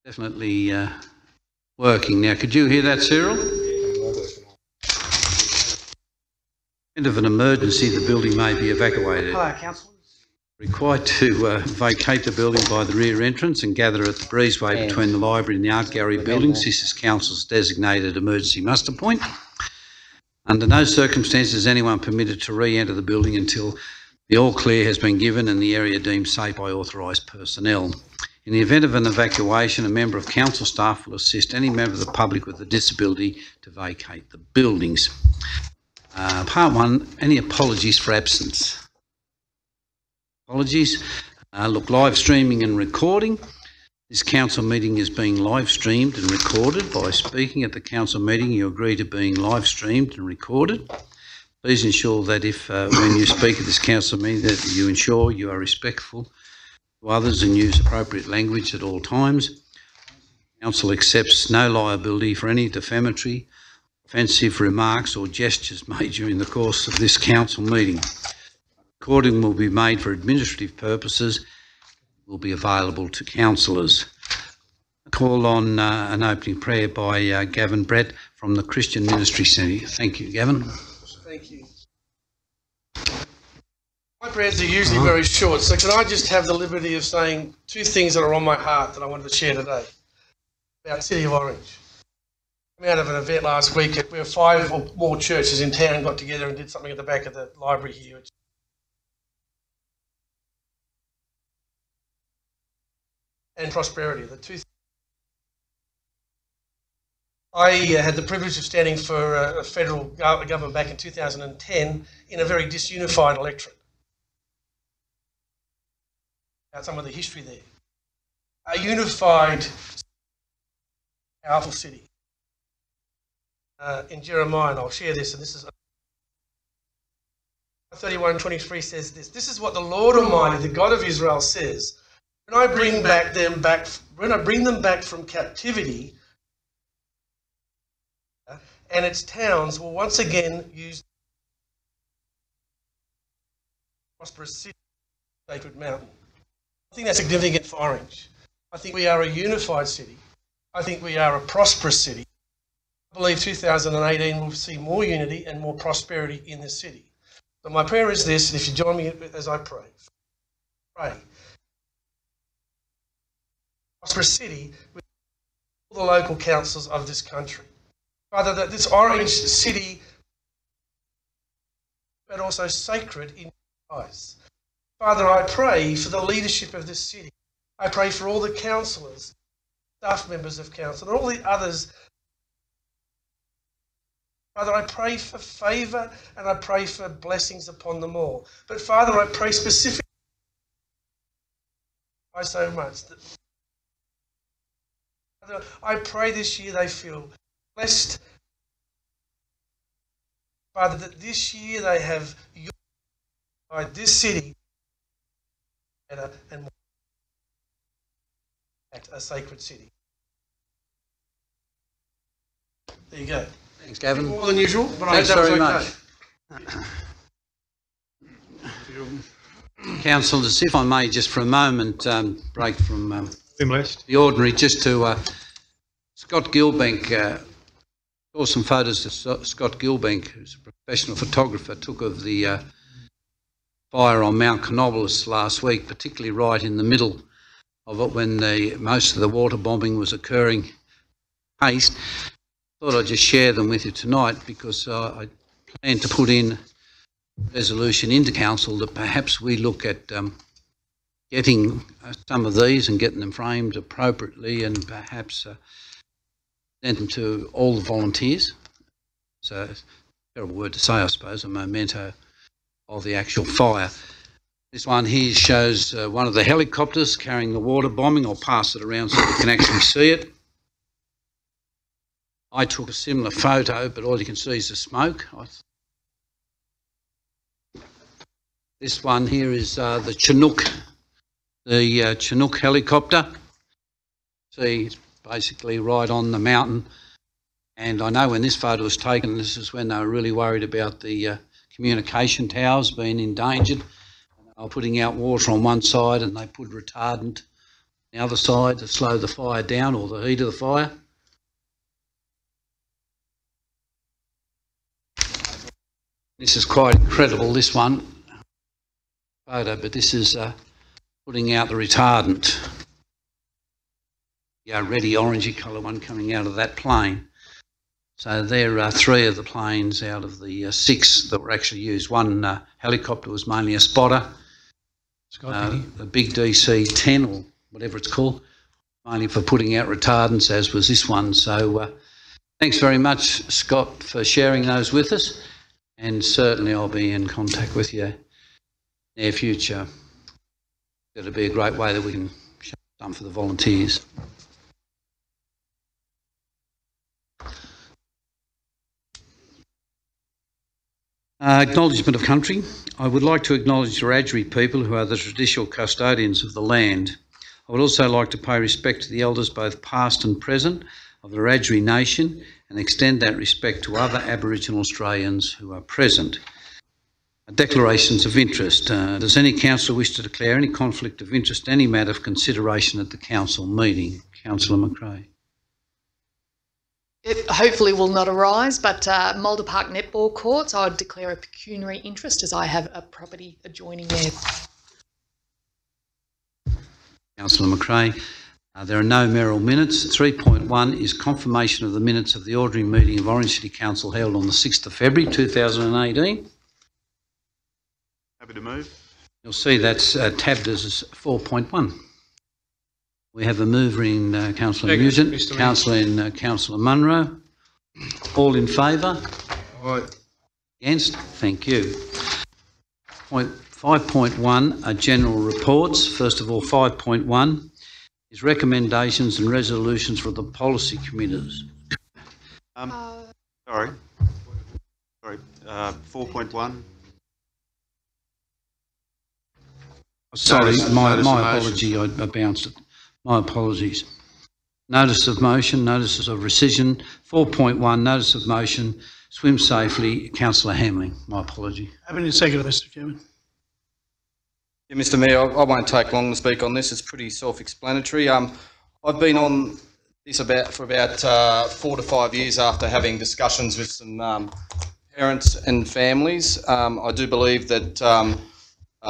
Definitely working. Now, could you hear that, Cyril? In the event of an emergency, the building may be evacuated. Hello, councillors. Required to vacate the building by the rear entrance and gather at the breezeway between the library and the art gallery buildings. This is council's designated emergency muster point. Under no circumstances is anyone permitted to re-enter the building until the all clear has been given and the area deemed safe by authorised personnel. In the event of an evacuation, a member of council staff will assist any member of the public with a disability to vacate the buildings. Part 1, any apologies for absence? Apologies. Look, live streaming and recording. This council meeting is being live streamed and recorded. By speaking at the council meeting, you agree to being live streamed and recorded. Please ensure that if when you speak at this council meeting that you ensure you are respectful to others and use appropriate language at all times. Council accepts no liability for any defamatory, offensive remarks or gestures made during the course of this council meeting. Recording will be made for administrative purposes, will be available to councillors. I call on an opening prayer by Gavin Brett from the Christian Ministry Centre. Thank you, Gavin. Thank you. My prayers are usually very short, so can I just have the liberty of saying two things that are on my heart that I wanted to share today about City of Orange. I came out of an event last week where 5 or more churches in town got together and did something at the back of the library here. And prosperity, the two things. I had the privilege of standing for a federal government back in 2010 in a very disunified electorate. About some of the history there. A unified, powerful city. In Jeremiah, and I'll share this, and this is 31:23 says this. This is what the Lord Almighty, the God of Israel, says. When I bring them back from captivity, and its towns will once again use prosperous city, sacred mountain. I think that's significant for Orange. I think we are a unified city. I think we are a prosperous city. I believe 2018 will see more unity and more prosperity in this city. So my prayer is this, and if you join me as I pray. Pray. Prosperous city with all the local councils of this country. Father, that this Orange city, but also sacred in your eyes. Father, I pray for the leadership of this city. I pray for all the councillors, staff members of council, and all the others. Father, I pray for favour and I pray for blessings upon them all. But Father, I pray specifically so much that Father, I pray this year they feel blessed. Father, that this year they have unified this city better and more a sacred city. There you go. Thanks, Gavin. More than usual, but thanks very much. Councillors, if I may, just for a moment, break from the ordinary, just to Scott Gilbank. Saw some photos that Scott Gilbank, who's a professional photographer, took of the fire on Mount Canobolas last week, particularly right in the middle of it when most of the water bombing was occurring. Haste. Thought I'd just share them with you tonight because I plan to put in a resolution into council that perhaps we look at getting some of these and getting them framed appropriately and perhaps send them to all the volunteers. So, terrible word to say, I suppose, a memento of the actual fire. This one here shows one of the helicopters carrying the water bombing. I'll pass it around so you can actually see it. I took a similar photo, but all you can see is the smoke. This one here is the Chinook helicopter. See, it's basically right on the mountain. And I know when this photo was taken, this is when they were really worried about the communication towers being endangered. They were putting out water on one side and they put retardant the other side to slow the fire down or the heat of the fire. This is quite incredible, this one photo, but this is putting out the retardant. Yeah, reddy orangey colour one coming out of that plane. So there are 3 of the planes out of the 6 that were actually used. One helicopter was mainly a spotter. The big DC-10 or whatever it's called, mainly for putting out retardants, as was this one. So thanks very much, Scott, for sharing those with us. And certainly I'll be in contact with you in the near future. It'll be a great way that we can show some for the volunteers. Acknowledgement of country. I would like to acknowledge the Wiradjuri people who are the traditional custodians of the land. I would also like to pay respect to the elders, both past and present, of the Wiradjuri nation and extend that respect to other Aboriginal Australians who are present. Declarations of interest. Does any councillor wish to declare any conflict of interest, any matter of consideration at the council meeting? Councillor McRae. It hopefully will not arise, but Mulder Park Netball Courts, I would declare a pecuniary interest as I have a property adjoining there. Councillor McRae. There are no mayoral minutes. 3.1 is confirmation of the minutes of the ordinary meeting of Orange City Council held on the 6th of February 2018. Happy to move. You'll see that's tabbed as 4.1. We have a mover in Councillor Nugent, Councillor in Councillor Munro. All in favour? Aye. Against? Thank you. 5.1 are general reports. First of all, 5.1 is recommendations and resolutions for the policy committees. Sorry. 4.1. Sorry, my apology, I bounced it. My apologies. Notice of motion, notices of rescission. 4.1, notice of motion, swim safely, Councillor Hamling. My apology. Having a second, Mr. Chairman. Yeah, Mr. Mayor, I won't take long to speak on this. It's pretty self-explanatory. I've been on this for about 4 to 5 years after having discussions with some parents and families. I do believe that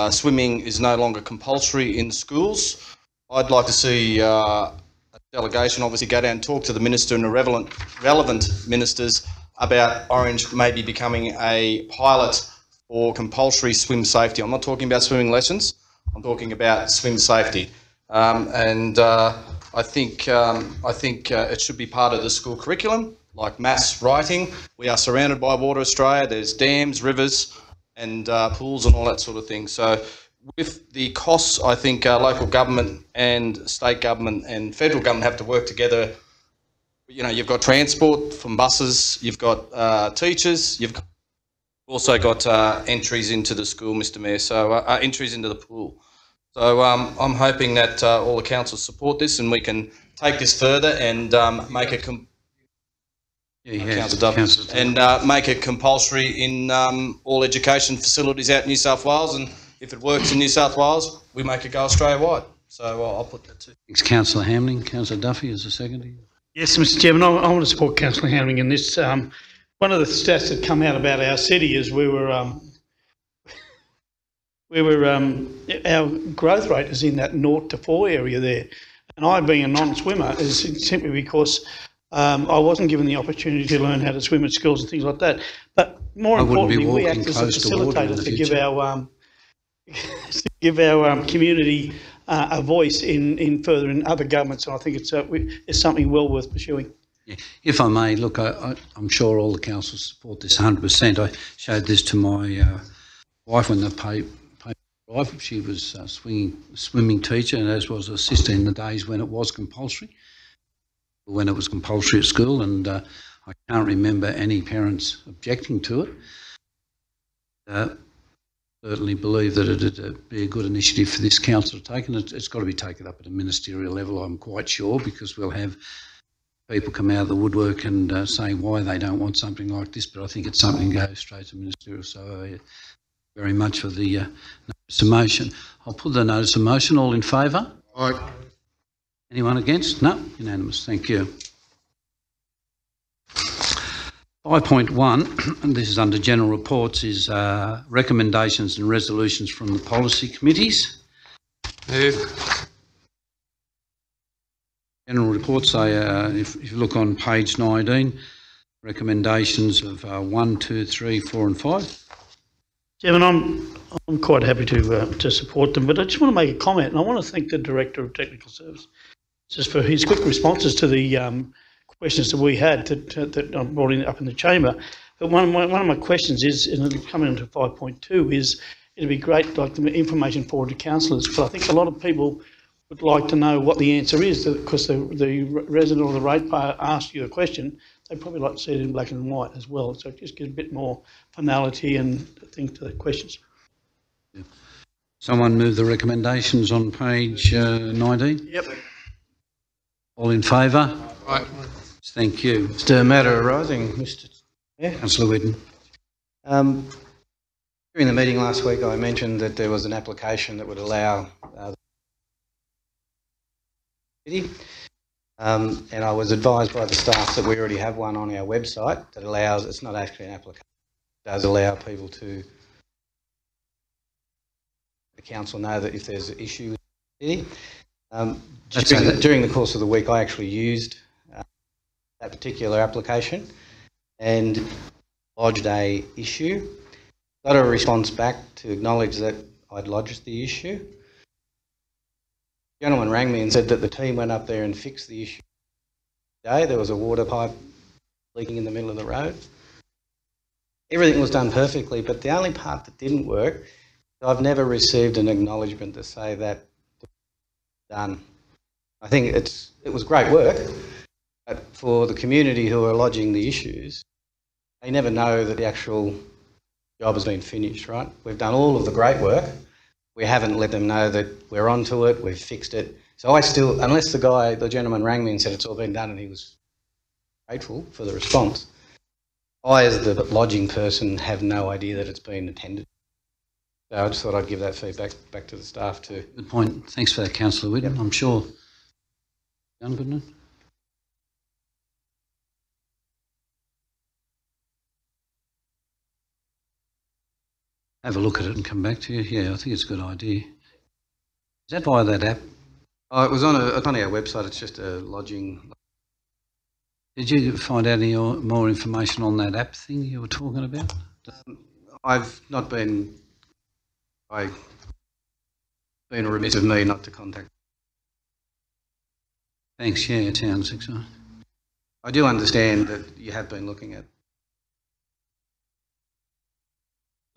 swimming is no longer compulsory in schools. I'd like to see a delegation obviously go down and talk to the minister and the relevant ministers about Orange maybe becoming a pilot for compulsory swim safety. I'm not talking about swimming lessons, I'm talking about swim safety. I think it should be part of the school curriculum, like maths, writing. We are surrounded by water, Australia. There's dams, rivers and pools and all that sort of thing. So with the costs, I think local government and state government and federal government have to work together. You know, you've got transport from buses, you've got teachers, you've also got entries into the school, Mr. Mayor, so entries into the pool. So I'm hoping that all the councils support this and we can take this further and make it make it compulsory in all education facilities out in New South Wales, and if it works in New South Wales, we make it go Australia-wide. So I'll put that too. Thanks, Councillor Hamling. Councillor Duffy is the second. Yes, Mr. Chairman, I want to support Councillor Hamling in this. One of the stats that come out about our city is our growth rate is in that 0 to 4 area there. And I, being a non-swimmer, is simply because I wasn't given the opportunity to learn how to swim at schools and things like that. But more importantly, we act as a facilitator to give our community a voice in furthering other governments, and I think it's something well worth pursuing. Yeah. If I may, look, I'm sure all the councils support this 100%. I showed this to my wife when they paid drive. She was a swimming teacher, and as was her sister in the days when it was compulsory, at school, and I can't remember any parents objecting to it. Certainly believe that it'd be a good initiative for this council to take, and it's got to be taken up at a ministerial level, I'm quite sure, because we'll have people come out of the woodwork and saying why they don't want something like this, but I think it's something that goes straight to ministerial. So very much for the notice of motion. I'll put the notice of motion. All in favour? Aye. Anyone against? No? Unanimous. Thank you. 5.1, and this is under general reports, is recommendations and resolutions from the policy committees. General reports, if you look on page 19, recommendations of 1, 2, 3, 4 and 5. Chairman, I'm quite happy to support them, but I just want to make a comment, and I want to thank the Director of Technical Services just for his quick responses to the questions that we had that I brought up in the chamber. But one of my questions is, and coming into 5.2, is it'd be great, like the information forward to councillors, but I think a lot of people would like to know what the answer is, because the resident or the ratepayer asked you a question, they'd probably like to see it in black and white as well. So it just gives a bit more finality and things to the questions. Yeah. Someone move the recommendations on page 19? Yep. All in favour? Right. Thank you. Just a matter arising, Mr. Chair. Councillor Whitten. During the meeting last week, I mentioned that there was an application that would allow the city, and I was advised by the staff that we already have one on our website that allows, it's not actually an application, it does allow people to, the council know that if there's an issue with the city. During the course of the week, I actually used that particular application and lodged a issue. Got a response back to acknowledge that I'd lodged the issue. The gentleman rang me and said that the team went up there and fixed the issue today. There was a water pipe leaking in the middle of the road. Everything was done perfectly, but the only part that didn't work, I've never received an acknowledgement to say that done. I think it was great work, but for the community who are lodging the issues, they never know that the actual job has been finished, right? We've done all of the great work. We haven't let them know that we're onto it, we've fixed it. So I still, unless the gentleman rang me and said it's all been done and he was grateful for the response, I as the lodging person have no idea that it's been attended. So I just thought I'd give that feedback back to the staff too. Good point. Thanks for that, Councillor Whitten. Yep. I'm sure. Done, good enough. Have a look at it and come back to you. Yeah, I think it's a good idea. Is that via that app? Oh, it was on our website. It's just a lodging. Did you find out any more information on that app thing you were talking about? I've not been. I've been remiss of me not to contact. Thanks. Yeah, it sounds exciting. I do understand that you have been looking at.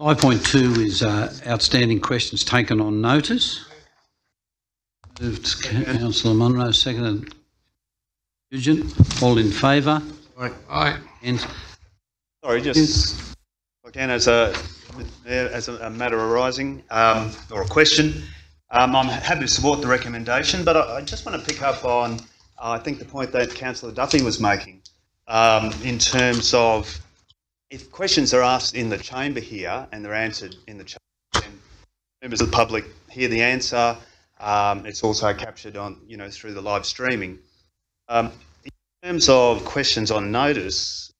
5.2 is outstanding questions taken on notice. Moved Councillor Munro, seconded Nugent. All in favour? Aye. And sorry, just again as a matter arising or a question, I'm happy to support the recommendation, but I just want to pick up on I think the point that Councillor Duffy was making in terms of if questions are asked in the chamber here and they're answered in the chamber, then members of the public hear the answer. It's also captured on, through the live streaming. In terms of questions on notice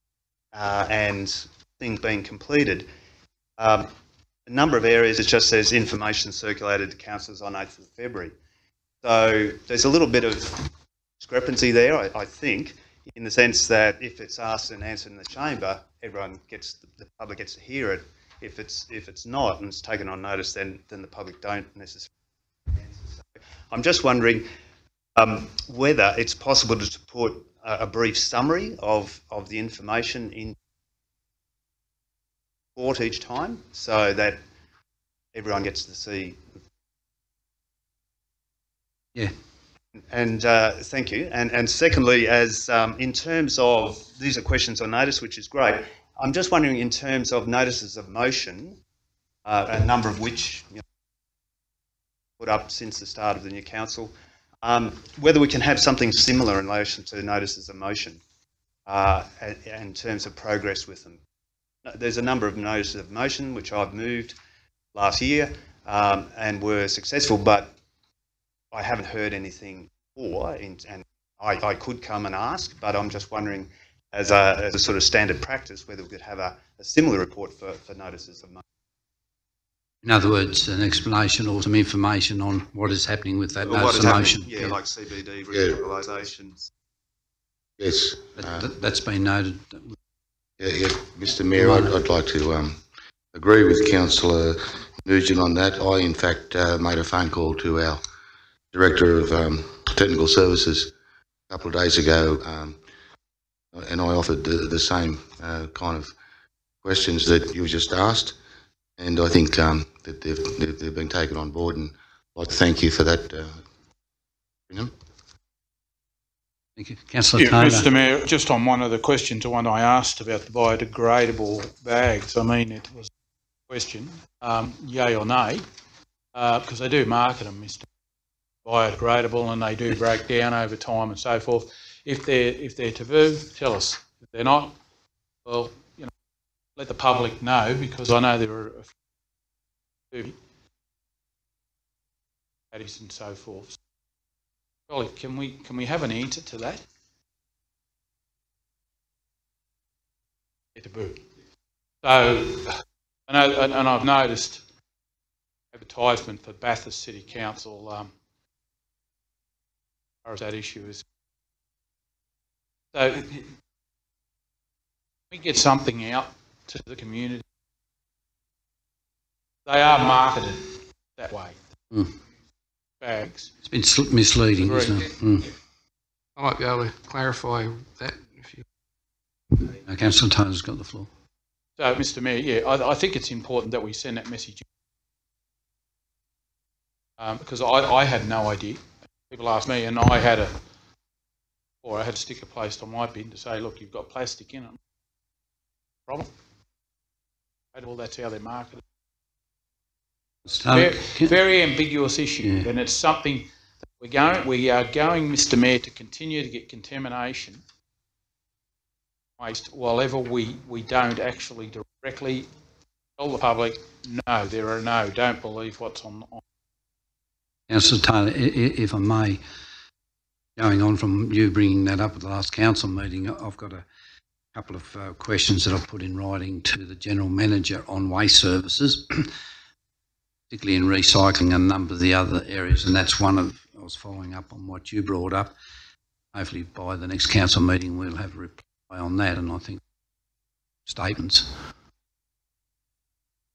and things being completed, a number of areas it just says information circulated to councillors on 8th of February. So there's a little bit of discrepancy there, I think, in the sense that if it's asked and answered in the chamber, everyone gets, the public gets to hear it. If it's not and it's taken on notice, then the public don't necessarily answer. So I'm just wondering whether it's possible to put a brief summary of the information in report each time, so that everyone gets to see. Yeah. And thank you. And secondly, as in terms of, these are questions on notice, which is great. I'm just wondering, in terms of notices of motion, a number of which put up since the start of the new council, whether we can have something similar in relation to notices of motion in terms of progress with them. There's a number of notices of motion which I've moved last year and were successful, but I haven't heard anything before, and I could come and ask, but I'm just wondering, as a sort of standard practice, whether we could have a similar report for notices of motion. In other words, an explanation or some information on what is happening with that notice of motion. Yeah, like CBD recapitalisation. Yes. That's been noted. Yeah, Mr Mayor, I'd like to agree with Councillor Nugent on that. I, in fact, made a phone call to our Director of Technical Services a couple of days ago, and I offered the same kind of questions that you just asked, and I think that they've been taken on board, and I'd like to thank you for that. Thank you. Councillor Taylor. Mr Mayor, just on one of the questions, the one I asked about the biodegradable bags, I mean, it was a question, yay or nay, because they do market them, Mr. Biodegradable, and they do break down over time and so forth. If they're taboo, tell us. If they're not, well, you know, let the public know, because I know there are a few baddies and so forth. Golly, can we have an answer to that? Taboo. So, I know, and I've noticed advertisement for Bathurst City Council as far as that issue is. So, we get something out to the community. They are marketed that way. Bags. It's been misleading, isn't it? I might be able to clarify that if you. Councillor Taylor's got the floor. So, Mr Mayor, yeah, I think it's important that we send that message, because I had no idea. People asked me, and I had a sticker placed on my bin to say, look, you've got plastic in it. Problem. Well, that's how they're marketed. Very ambiguous issue, and it's something that we are going, Mr Mayor, to continue to get contamination waste while we don't actually directly tell the public, no, don't believe what's on. Councillor Taylor, if I may, going on from you bringing that up at the last council meeting, I've got a couple of questions that I've put in writing to the General Manager on waste services, particularly in recycling and a number of the other areas, and that's one of, I was following up on what you brought up. Hopefully by the next council meeting we'll have a reply on that, and I think statements.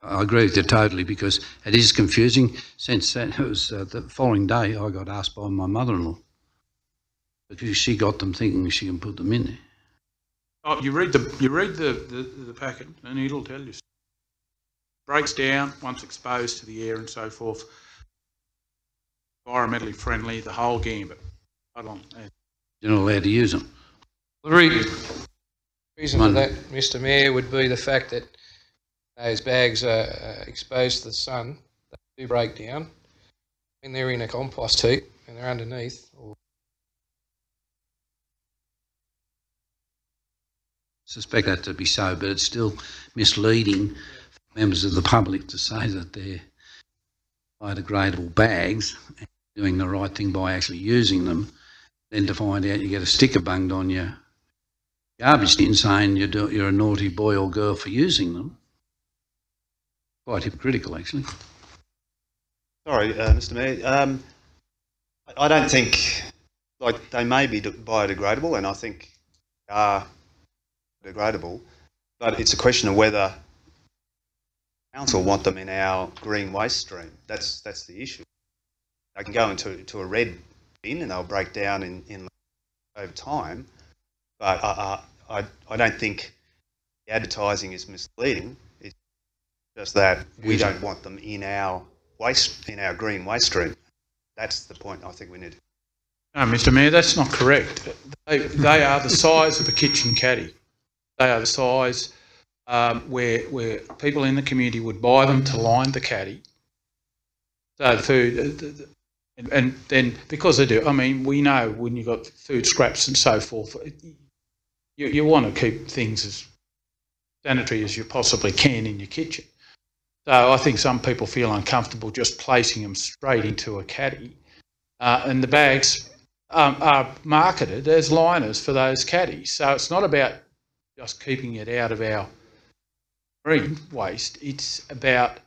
I agree with you totally, because it is confusing. Since it was the following day I got asked by my mother-in-law, because she got them thinking she can put them in there. Oh, you read the packet and it'll tell you. Breaks down once exposed to the air and so forth. Environmentally friendly, the whole gambit. You're not allowed to use them. The reason for that, Mr Mayor, would be the fact that those bags are exposed to the sun. They do break down when they're in a compost heap and they're underneath. Suspect that to be so, but it's still misleading for members of the public to say that they're biodegradable bags, and doing the right thing by actually using them, then to find out you get a sticker bunged on your garbage bin saying you're a naughty boy or girl for using them. Quite hypocritical, actually. Sorry, Mr Mayor. I don't think, like, they may be biodegradable, and I think they are degradable, but it's a question of whether council want them in our green waste stream. That's the issue. They can go into a red bin and they'll break down in over time, but I don't think the advertising is misleading. It's just that we don't want them in our green waste stream. That's the point I think we need. No, Mr Mayor, that's not correct. They are the size of a kitchen caddy. They are the size where people in the community would buy them to line the caddy. So the food, and then because they do, I mean, we know when you've got food scraps and so forth, you want to keep things as sanitary as you possibly can in your kitchen. So I think some people feel uncomfortable just placing them straight into a caddy. And the bags are marketed as liners for those caddies. So it's not about just keeping it out of our marine waste. It's about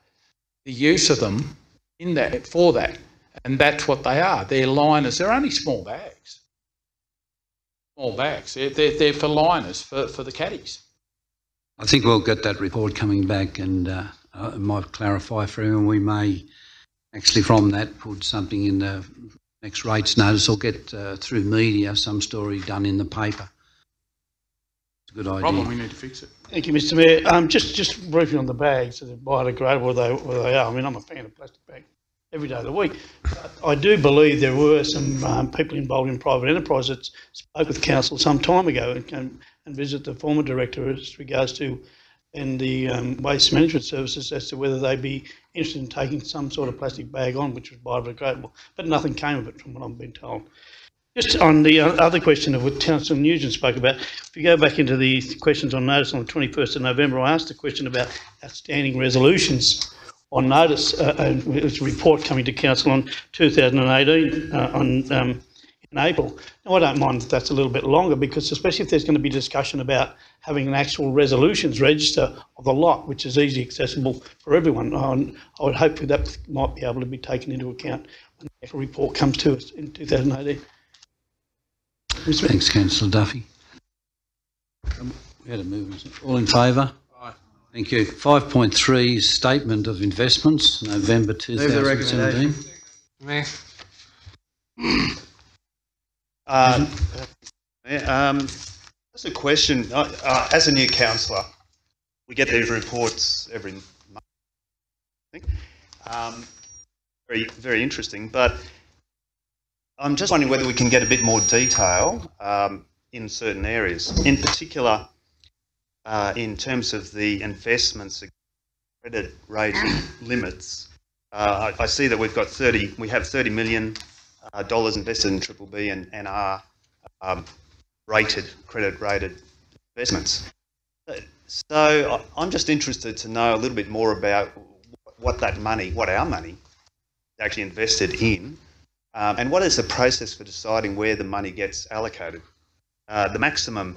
the use of them in that for that, and that's what they are. They're liners. They're only small bags. Small bags. They're for liners for the caddies. I think we'll get that report coming back, and it might clarify for everyone. We may actually from that put something in the next rates notice or get through media some story done in the paper. It's a good idea. Problem, we need to fix it. Thank you, Mr Mayor. Just briefly on the bags, so they're biodegradable where they are. I mean, I'm a fan of plastic bags every day of the week. But I do believe there were some people involved in private enterprise that spoke with council some time ago and came and visit the former director as regards to and the waste management services as to whether they'd be interested in taking some sort of plastic bag on, which was biodegradable. But nothing came of it from what I've been told. Just on the other question of what Councillor Nugent spoke about, if you go back into the questions on notice on the 21st of November, I asked a question about outstanding resolutions on notice. It was a report coming to Council on 2018 in April. Now, I don't mind if that's a little bit longer, because especially if there's going to be discussion about having an actual resolutions register of the lot, which is easily accessible for everyone. I would hope that might be able to be taken into account when the actual report comes to us in 2018. Thanks, Councillor Duffy. We had a movement. All in favour? Aye. Thank you. 5.3 Statement of Investments, November 2017. Mayor. Just a question. As a new councillor, we get these reports every month, I think. Very, very interesting. But I'm just wondering whether we can get a bit more detail in certain areas. In particular, in terms of the investments, credit rating limits. I see that we have $30 million invested in Triple B and NR credit rated investments. So I'm just interested to know a little bit more about what our money actually invested in, and what is the process for deciding where the money gets allocated. The maximum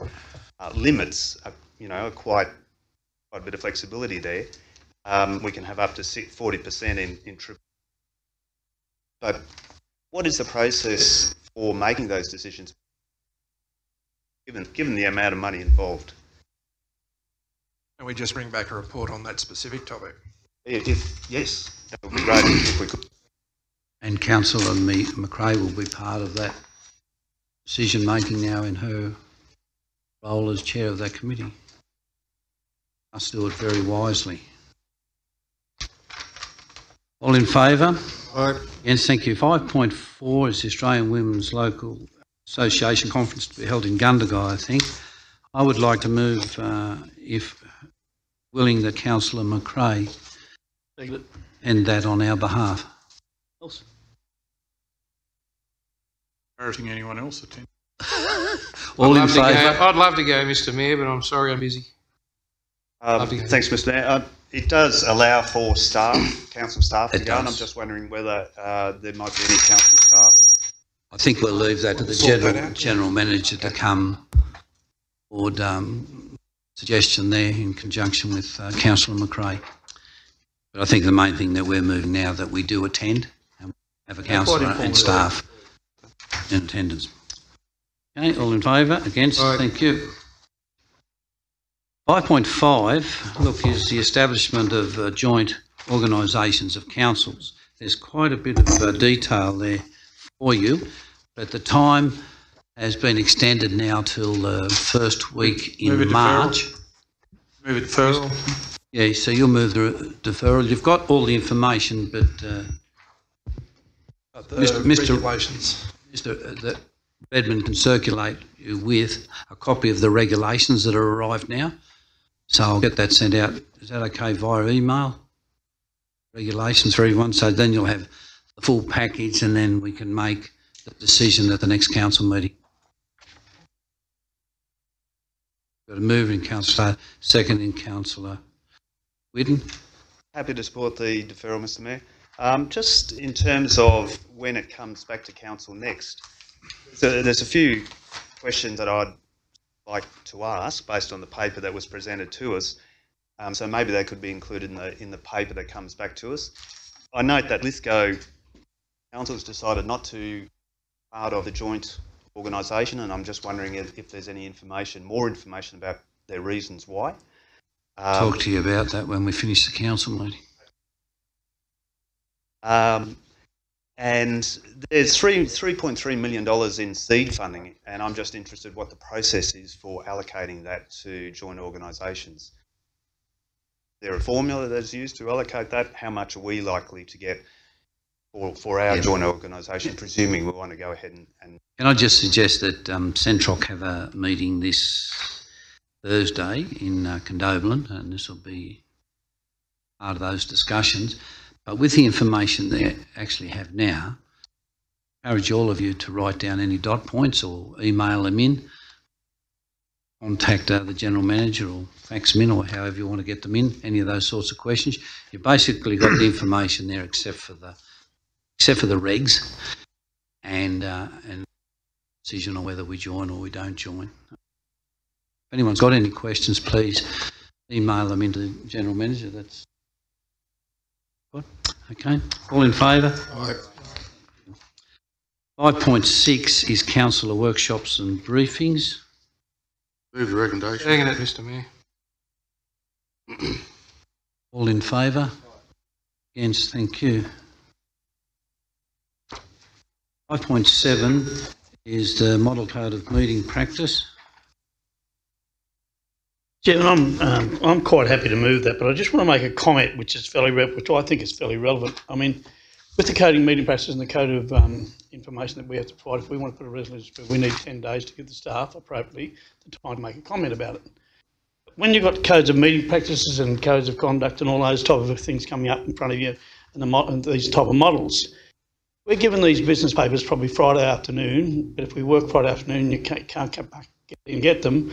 limits are quite a bit of flexibility there. We can have up to 40% in Triple. But what is the process for making those decisions, given the amount of money involved? Can we just bring back a report on that specific topic? Yes, that would be great if we could. And Councillor McRae will be part of that decision making now in her role as chair of that committee. Must do it very wisely. All in favour? Aye. Yes, thank you. 5.4 is the Australian Women's Local Association Conference to be held in Gundagai, I think. I would like to move, if willing, that Councillor McRae end that on our behalf. Encouraging anyone else to attend. All in favour? I'd love to go, Mr Mayor, but I'm sorry I'm busy. Thanks, Mr Mayor. It does allow for council staff to go, and I'm just wondering whether there might be any council staff. I think we'll leave that to the general manager to come forward. Suggestion there in conjunction with Councillor McRae. But I think the main thing that we're moving now that we do attend and have a councillor and staff in attendance. Okay, all in favour? Against? Aye. Thank you. 5.5, look, is the establishment of joint organisations of councils. There's quite a bit of detail there for you, but the time has been extended now till the first week in March. Move it deferral. Yeah, so you'll move the deferral. You've got all the information, but regulations. Mr. Redmond can circulate you with a copy of the regulations that are arrived now. So I'll get that sent out. Is that okay via email? Regulations for everyone. So then you'll have the full package, and then we can make the decision at the next council meeting. Got a move in Councillor, second in Councillor Whitten. Happy to support the deferral, Mr Mayor. Just in terms of when it comes back to council next, So there's a few questions that I'd like to ask based on the paper that was presented to us. So maybe they could be included in the paper that comes back to us. I note that Lithgow Council has decided not to be part of the joint organisation, and I'm just wondering if there's any more information about their reasons why. Talk to you about that when we finish the council meeting. And there's $3.3 million in seed funding, and I'm just interested what the process is for allocating that to joint organisations. Is there a formula that's used to allocate that? How much are we likely to get for our joint organisation, presuming we want to go ahead and... Can I just suggest that Centroc have a meeting this Thursday in Condobolin, and this will be part of those discussions. But with the information they actually have now, I encourage all of you to write down any dot points or email them in, contact the General Manager or fax them in, or however you want to get them in, any of those sorts of questions. You've basically got the information there except for the regs and decision on whether we join or we don't join. If anyone's got any questions, please email them into the General Manager. That's good. Okay. All in favour? Aye. 5.6 is councillor workshops and briefings. Move the recommendation. Second it, Mr Mayor. All in favour? Against? Thank you. 5.7 is the Model Code of Meeting Practice. Yeah, I'm quite happy to move that, but I just want to make a comment which I think is fairly relevant. I mean, with the coding meeting practices and the code of information that we have to provide, if we want to put a resolution through, we need 10 days to give the staff appropriately the time to make a comment about it. When you've got codes of meeting practices and codes of conduct and all those type of things coming up in front of you and these type of models, we're given these business papers probably Friday afternoon, but if we work Friday afternoon, you can't come back and get them,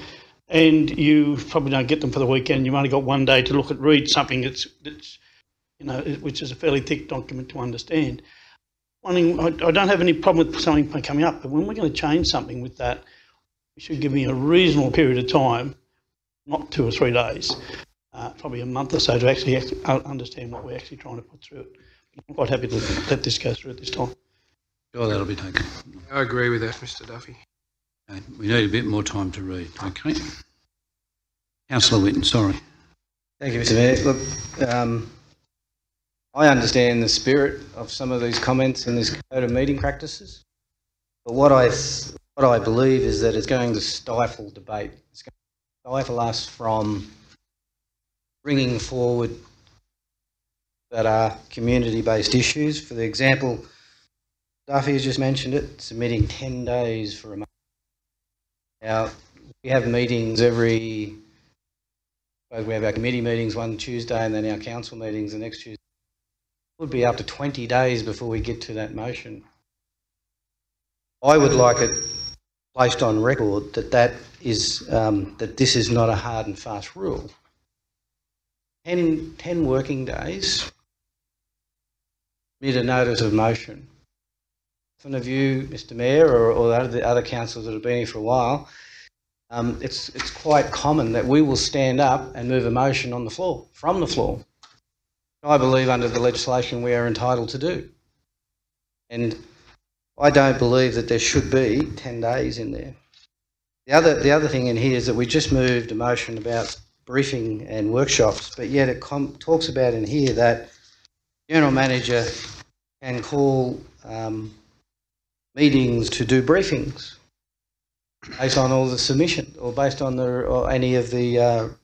and you probably don't get them for the weekend. You've only got one day to read something that's which is a fairly thick document to understand. I don't have any problem with something coming up, but when we're going to change something with that, you should give me a reasonable period of time, not 2 or 3 days, probably a month or so to actually understand what we're actually trying to put through it. I'm quite happy to let this go through at this time. Sure, that'll be taken. I agree with that, Mr Duffy. Okay. We need a bit more time to read. Okay. Councillor Whitten, sorry. Thank you, Mr Mayor. Look, I understand the spirit of some of these comments in this code of meeting practices, but what I believe is that it's going to stifle debate. It's going to stifle us from bringing forward that are community-based issues. For the example, Duffy has just mentioned it, submitting 10 days for a month. Now, we have meetings we have our committee meetings one Tuesday and then our council meetings the next Tuesday. It would be up to 20 days before we get to that motion. I would like it placed on record that that this is not a hard and fast rule. 10 working days, submit a notice of motion. Some of you, Mr Mayor, or the other councillors that have been here for a while, it's quite common that we will stand up and move a motion on the floor, from the floor. I believe under the legislation we are entitled to do. And I don't believe that there should be 10 days in there. The other thing in here is that we just moved a motion about briefing and workshops, but yet it talks about in here that General Manager can call meetings to do briefings based on all the submission or based on any of the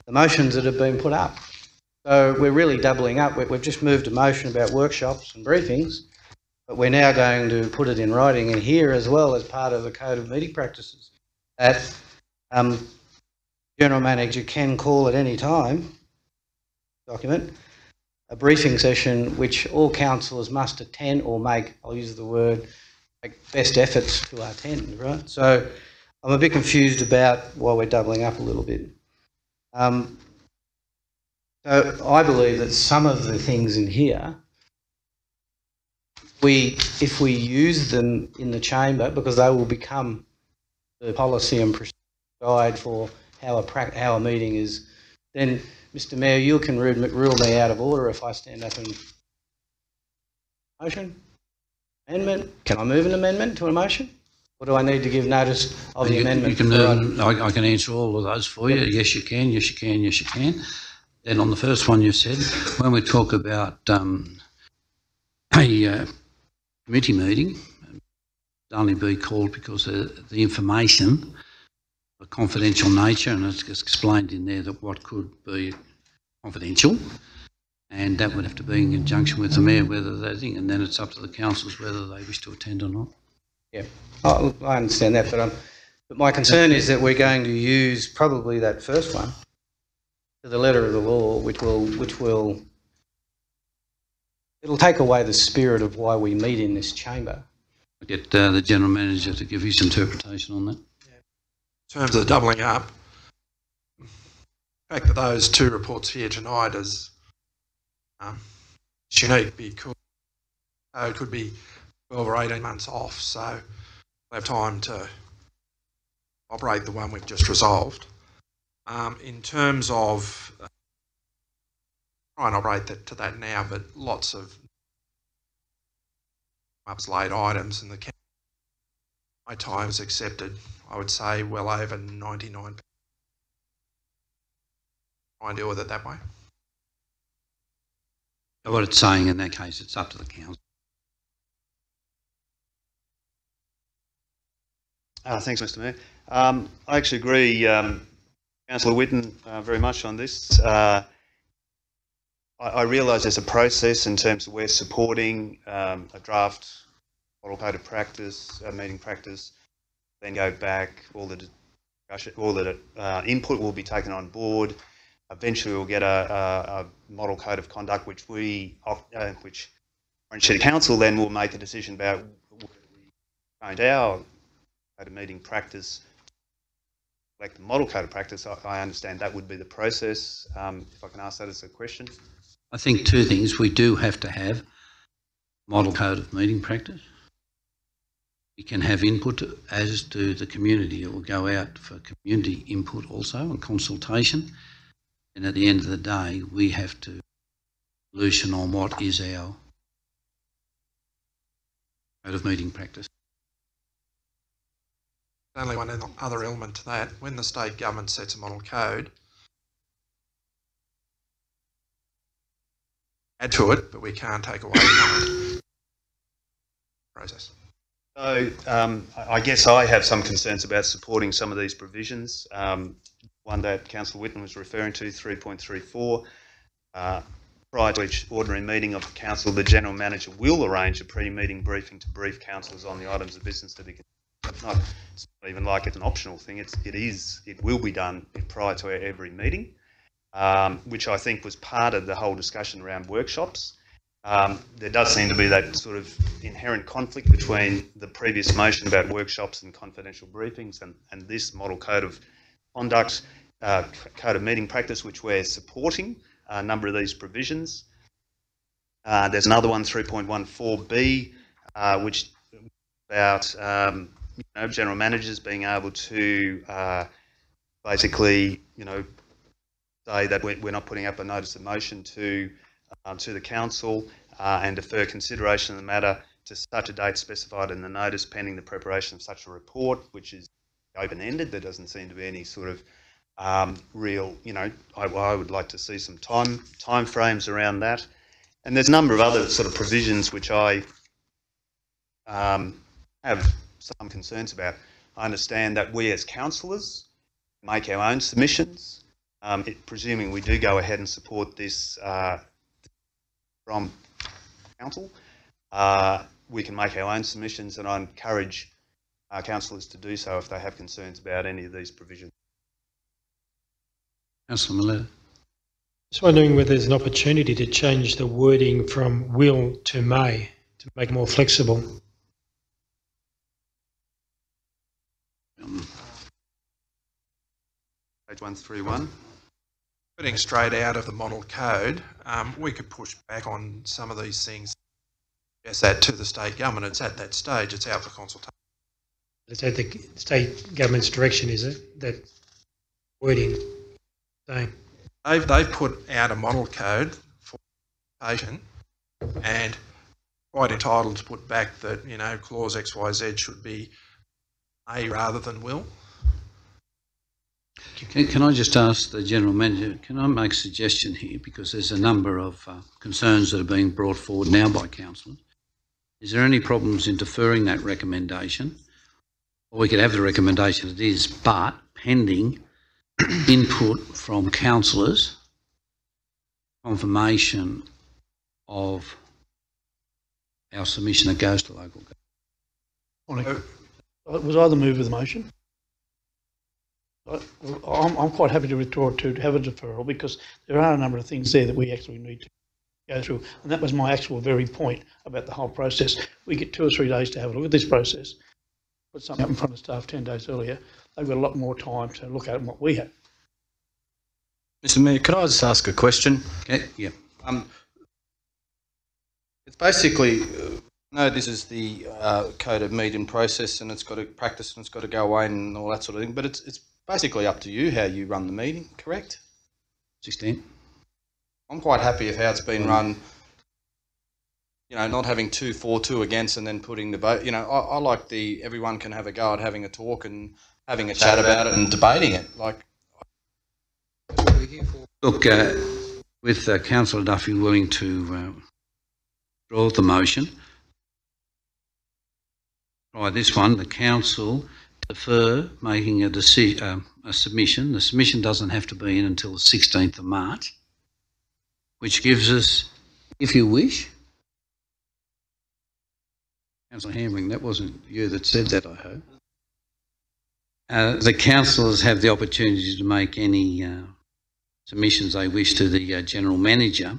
motions that have been put up. So we're really doubling up. We've just moved a motion about workshops and briefings, but we're now going to put it in writing in here as well as part of the Code of Meeting Practices that General Manager can call at any time, document, a briefing session which all councillors must attend or make, I'll use the word, make best efforts to attend, right? So I'm a bit confused about why we're doubling up a little bit. So I believe that some of the things in here if we use them in the chamber, because they will become the policy and guide for how a meeting is, then, Mr. Mayor, you can rule me out of order if I stand up and motion, amendment. Can I move an amendment to a motion? Or do I need to give notice of the amendment? I can answer all of those for you. Yes, you can. Yes, you can. Yes, you can. Then on the first one you said, when we talk about a committee meeting, it'll only be called because of the information, a confidential nature, and it's explained in there that what could be confidential, and that would have to be in conjunction with the mayor, whether they think, and then it's up to the councillors whether they wish to attend or not. Yeah, I understand that, but my concern is that we're going to use probably that first one to the letter of the law, which will it'll take away the spirit of why we meet in this chamber. I'll get the General Manager to give his interpretation on that. In terms of the doubling up, the fact that those two reports here tonight is unique because it could be 12 or 18 months off, so we'll have time to operate the one we've just resolved. In terms of try and operate to that now, but lots of late items, and the my time's accepted, I would say well over 99%. Try and deal with it that way. What it's saying in that case, it's up to the council. Thanks, Mr. Mayor. I actually agree, Councillor Whitten, very much on this. I realise there's a process in terms of we're supporting a draft model code of practice, meeting practice, then go back, all the discussion, all the input will be taken on board. Eventually we'll get a model code of conduct which Orange City Council then will make a decision about whether we change our code of meeting practice, like the model code of practice. I understand that would be the process. If I can ask that as a question. I think two things. We do have to have model code of meeting practice. We can have input as to the community. It will go out for community input also and consultation. And at the end of the day, we have to solution on what is our code of meeting practice. Only one other element to that. When the state government sets a model code, add to it, but we can't take away from it. Process. So I guess I have some concerns about supporting some of these provisions. One that Councillor Whitten was referring to, 3.34. Prior to each ordinary meeting of the council, the General Manager will arrange a pre-meeting briefing to brief councillors on the items of business to be considered. It's not even like it's an optional thing. It will be done prior to every meeting, which I think was part of the whole discussion around workshops. There does seem to be that sort of inherent conflict between the previous motion about workshops and confidential briefings and this model code of conduct, code of meeting practice, which we're supporting a number of these provisions. There's another one, 3.14b, which about general managers being able to basically, say that we're not putting up a notice of motion to the council and defer consideration of the matter to such a date specified in the notice pending the preparation of such a report, which is open-ended. There doesn't seem to be any sort of real, I would like to see some time frames around that. And there's a number of other sort of provisions which I have some concerns about. I understand that we as councillors make our own submissions. Presuming we do go ahead and support this from council, we can make our own submissions, and I encourage councillors to do so if they have concerns about any of these provisions. Councillor Miller. Just wondering whether there's an opportunity to change the wording from will to may to make it more flexible. Page 131. Putting straight out of the model code, we could push back on some of these things suggest that to the state government. It's at that stage. It's out for consultation. It's at the state government's direction, is it? That wording saying. They've put out a model code for consultation, and quite entitled to put back that, you know, clause XYZ should be A rather than will. Can I just ask the General Manager, can I make a suggestion here, because there's a number of concerns that are being brought forward now by councillors. Is there any problems in deferring that recommendation? Or we could have the recommendation it is, but pending input from councillors, confirmation of our submission that goes to local government. Was I the mover of the motion? I'm quite happy to withdraw to have a deferral, because there are a number of things there that we actually need to go through, and that was my actual very point about the whole process. We get 2 or 3 days to have a look at this process, put something up in front of staff 10 days earlier. They've got a lot more time to look at what we have. Mr. Mayor, could I just ask a question? Okay, yeah. It's basically, no, this is the code of meeting process, and it's got to practice and it's got to go away and all that sort of thing. But it's basically up to you how you run the meeting, correct? 16. I'm quite happy with how it's been run. You know, not having 2 for, 2 against, and then putting the vote. You know, I like the everyone can have a go at having a talk and having a chat about it and debating it. Like, look, with Councillor Duffy willing to draw the motion, try this one. The council defer making a submission. The submission doesn't have to be in until the 16th of March, which gives us, if you wish, Councillor Hammering, that wasn't you that said that, I hope. The councillors have the opportunity to make any submissions they wish to the General Manager,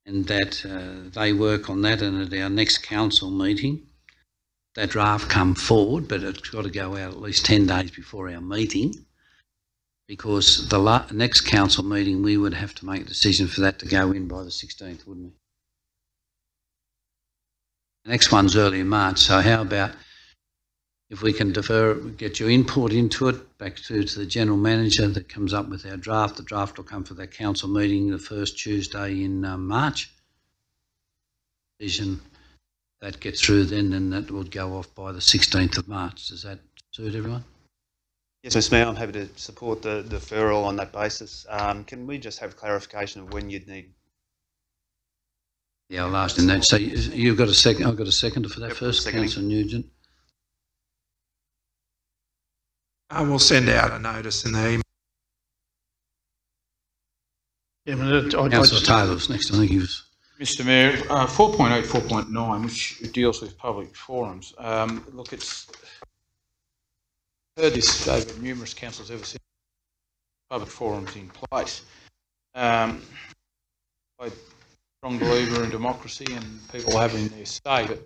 and that they work on that, and at our next council meeting, that draft come forward, but it's got to go out at least 10 days before our meeting, because the next council meeting we would have to make a decision for that to go in by the 16th, wouldn't we? The next one's early in March, so how about if we can defer, get your input into it, back to the General Manager that comes up with our draft. The draft will come for that council meeting the first Tuesday in March. Decision that gets through then, and that would go off by the 16th of March. Does that suit everyone? Yes, Mr. Mayor, I'm happy to support the deferral on that basis. Can we just have clarification of when you'd need? Yeah, I'll ask in that. So you've got a second. I've got a seconder for that. Yep, first, Councillor Nugent. We'll send out a notice in the email. Yeah, but Councillor Taylor's next. I think he was. Mr. Mayor, 4.8, 4.9, which deals with public forums. Look, it's heard this over numerous councils ever since public forums in place. I'm a strong believer in democracy and people having their say, but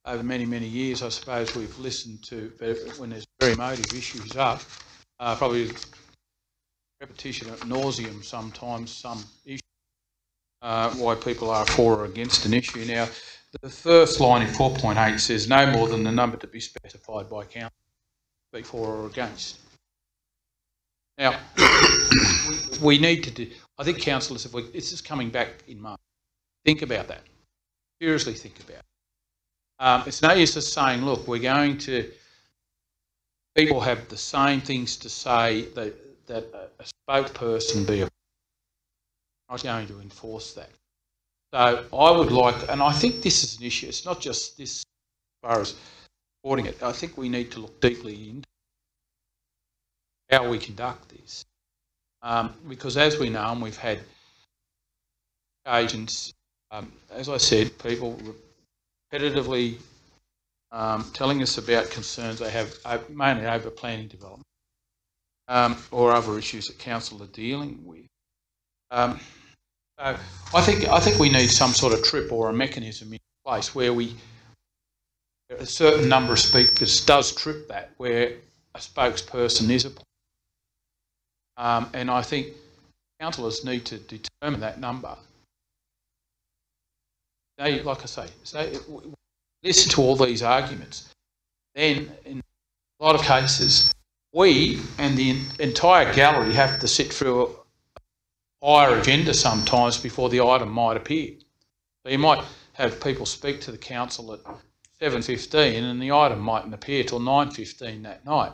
over many, many years, I suppose we've listened to, when there's very emotive issues up, probably repetition at nauseum sometimes, some issue. Why people are for or against an issue. Now, the first line in 4.8 says no more than the number to be specified by council, be for or against. Now, we need to do, I think councillors, this is coming back in March. Think about that. Seriously think about it. It's no use us saying, look, we're going to, people have the same things to say that a spokesperson be a not going to enforce that. So I would like, and I think this is an issue, it's not just this as far as supporting it, I think we need to look deeply into how we conduct this. Because as we know, and we've had occasions, as I said, people repetitively telling us about concerns they have mainly over planning development or other issues that council are dealing with. So I think we need some sort of trip or a mechanism in place where a certain number of speakers does trip that, where a spokesperson is appointed. And I think councillors need to determine that number. like I say, listen to all these arguments. Then, in a lot of cases, we and the entire gallery have to sit through a higher agenda sometimes before the item might appear. So you might have people speak to the council at 7:15 and the item mightn't appear till 9:15 that night.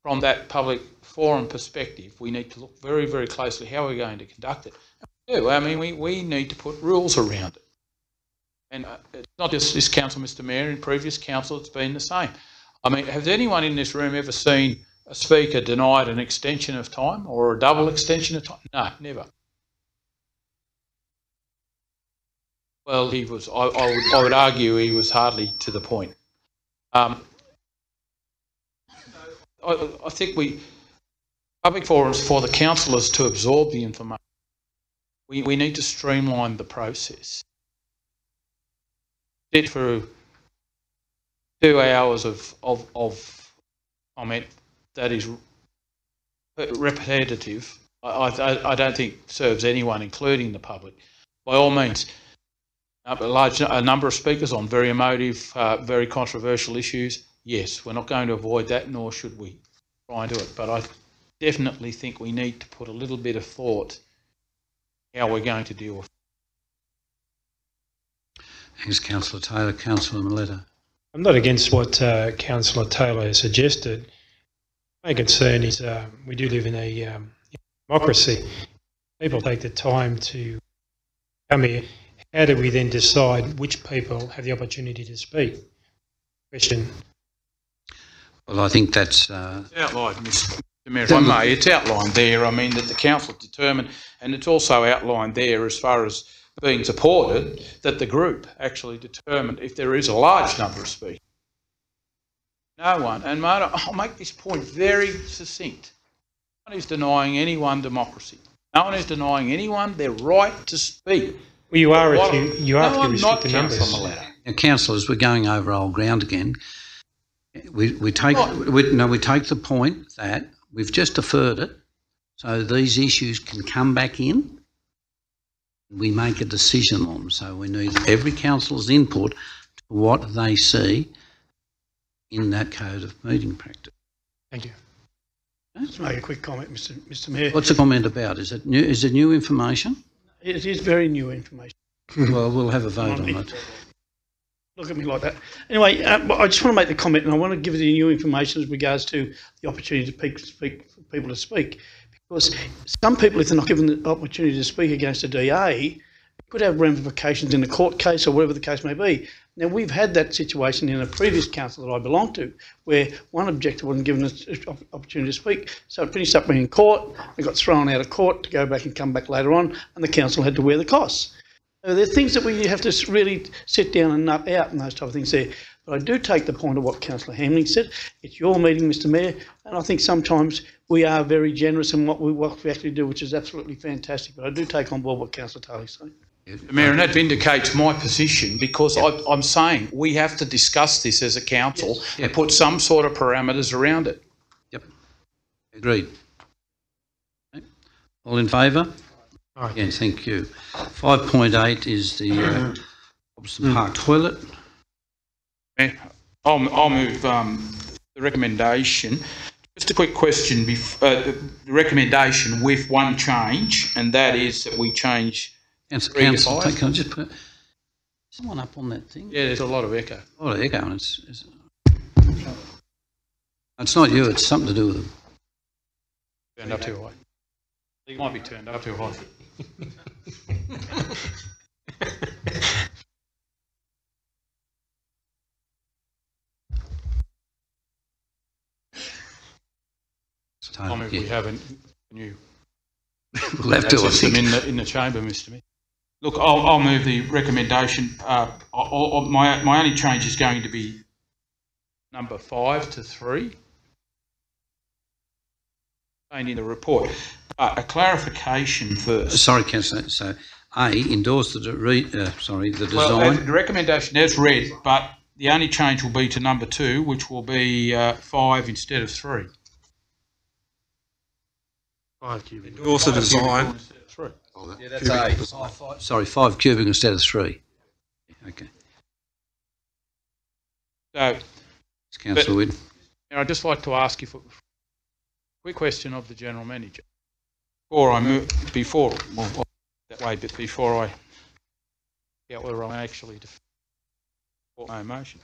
From that public forum perspective, we need to look very, very closely how we're going to conduct it. And we do. I mean, we need to put rules around it. And it's not just this council, Mr Mayor, in previous council it's been the same. I mean, has anyone in this room ever seen a speaker denied an extension of time or a double extension of time? No, never. Well, he was. I would argue he was hardly to the point. I think public forums for the councillors to absorb the information. We need to streamline the process. Sit through 2 hours of comment that is repetitive. I don't think serves anyone, including the public. By all means, a number of speakers on very emotive, very controversial issues. Yes, we're not going to avoid that, nor should we try and do it. But I definitely think we need to put a little bit of thought how we're going to deal with it. Thanks, Councillor Taylor. Councillor Maletta. I'm not against what Councillor Taylor suggested. My concern is we do live in a democracy. People take the time to come here. How do we then decide which people have the opportunity to speak? Question. Well, I think that's... outlined, Mr Mayor, if I may, it's outlined there. I mean, that the council determined, and it's also outlined there as far as being supported, that the group actually determined if there is a large number of speakers. No one, and mate, I'll make this point very succinct. No one is denying anyone democracy. No one is denying anyone their right to speak. Well, you are if you restrict the numbers. Now, councillors, we're going over old ground again. We take the point that we've just deferred it, so these issues can come back in. We make a decision on them, so we need every councillor's input to what they see in that code of meeting practice. Thank you. Just make a quick comment, Mr Mayor. What's the comment about? Is it new? Is it new information? It is very new information. Well, we'll have a vote on it. Look at me like that. Anyway, I just want to make the comment, and I want to give you the new information as regards to the opportunity for people to speak. Because some people, if they're not given the opportunity to speak against a DA, it could have ramifications in a court case or whatever the case may be. Now, we've had that situation in a previous council that I belonged to, where one objector wasn't given an opportunity to speak. So it finished up being in court, they got thrown out of court to go back and come back later on, and the council had to wear the costs. So there are things that we have to really sit down and nut out and those type of things there. But I do take the point of what Councillor Hamling said. It's your meeting, Mr Mayor, and I think sometimes we are very generous in what we actually do, which is absolutely fantastic. But I do take on board what Councillor Taylor is saying. Mayor, and that vindicates my position, because I'm saying we have to discuss this as a council and put some sort of parameters around it. Yep. Agreed. Okay. All in favour? Yes, thank you. 5.8 is the Hobson Park toilet. I'll move the recommendation. Just a quick question. The recommendation with one change, and that is that we change. Council, can I just put someone up on that thing? Yeah, there's a lot of echo. A lot of echo, and it's not you. It's something to do with them. Turned up too high. It might be turned up too high. I'll move we have a new we'll have to system in the chamber, Mr Mayor. Look, I'll move the recommendation. My only change is going to be number 5 to 3. In the report. A clarification first. Sorry, Councillor. So, A, endorse the design. Well, the recommendation is read, but the only change will be to number 2, which will be 5 instead of 3. Endorse the design. Yeah, that's eight. Sorry, 5 cubic instead of 3. Okay. So, Councillor Whitten. I'd just like to ask you a quick question of the General Manager. Before I get where I actually support my motion.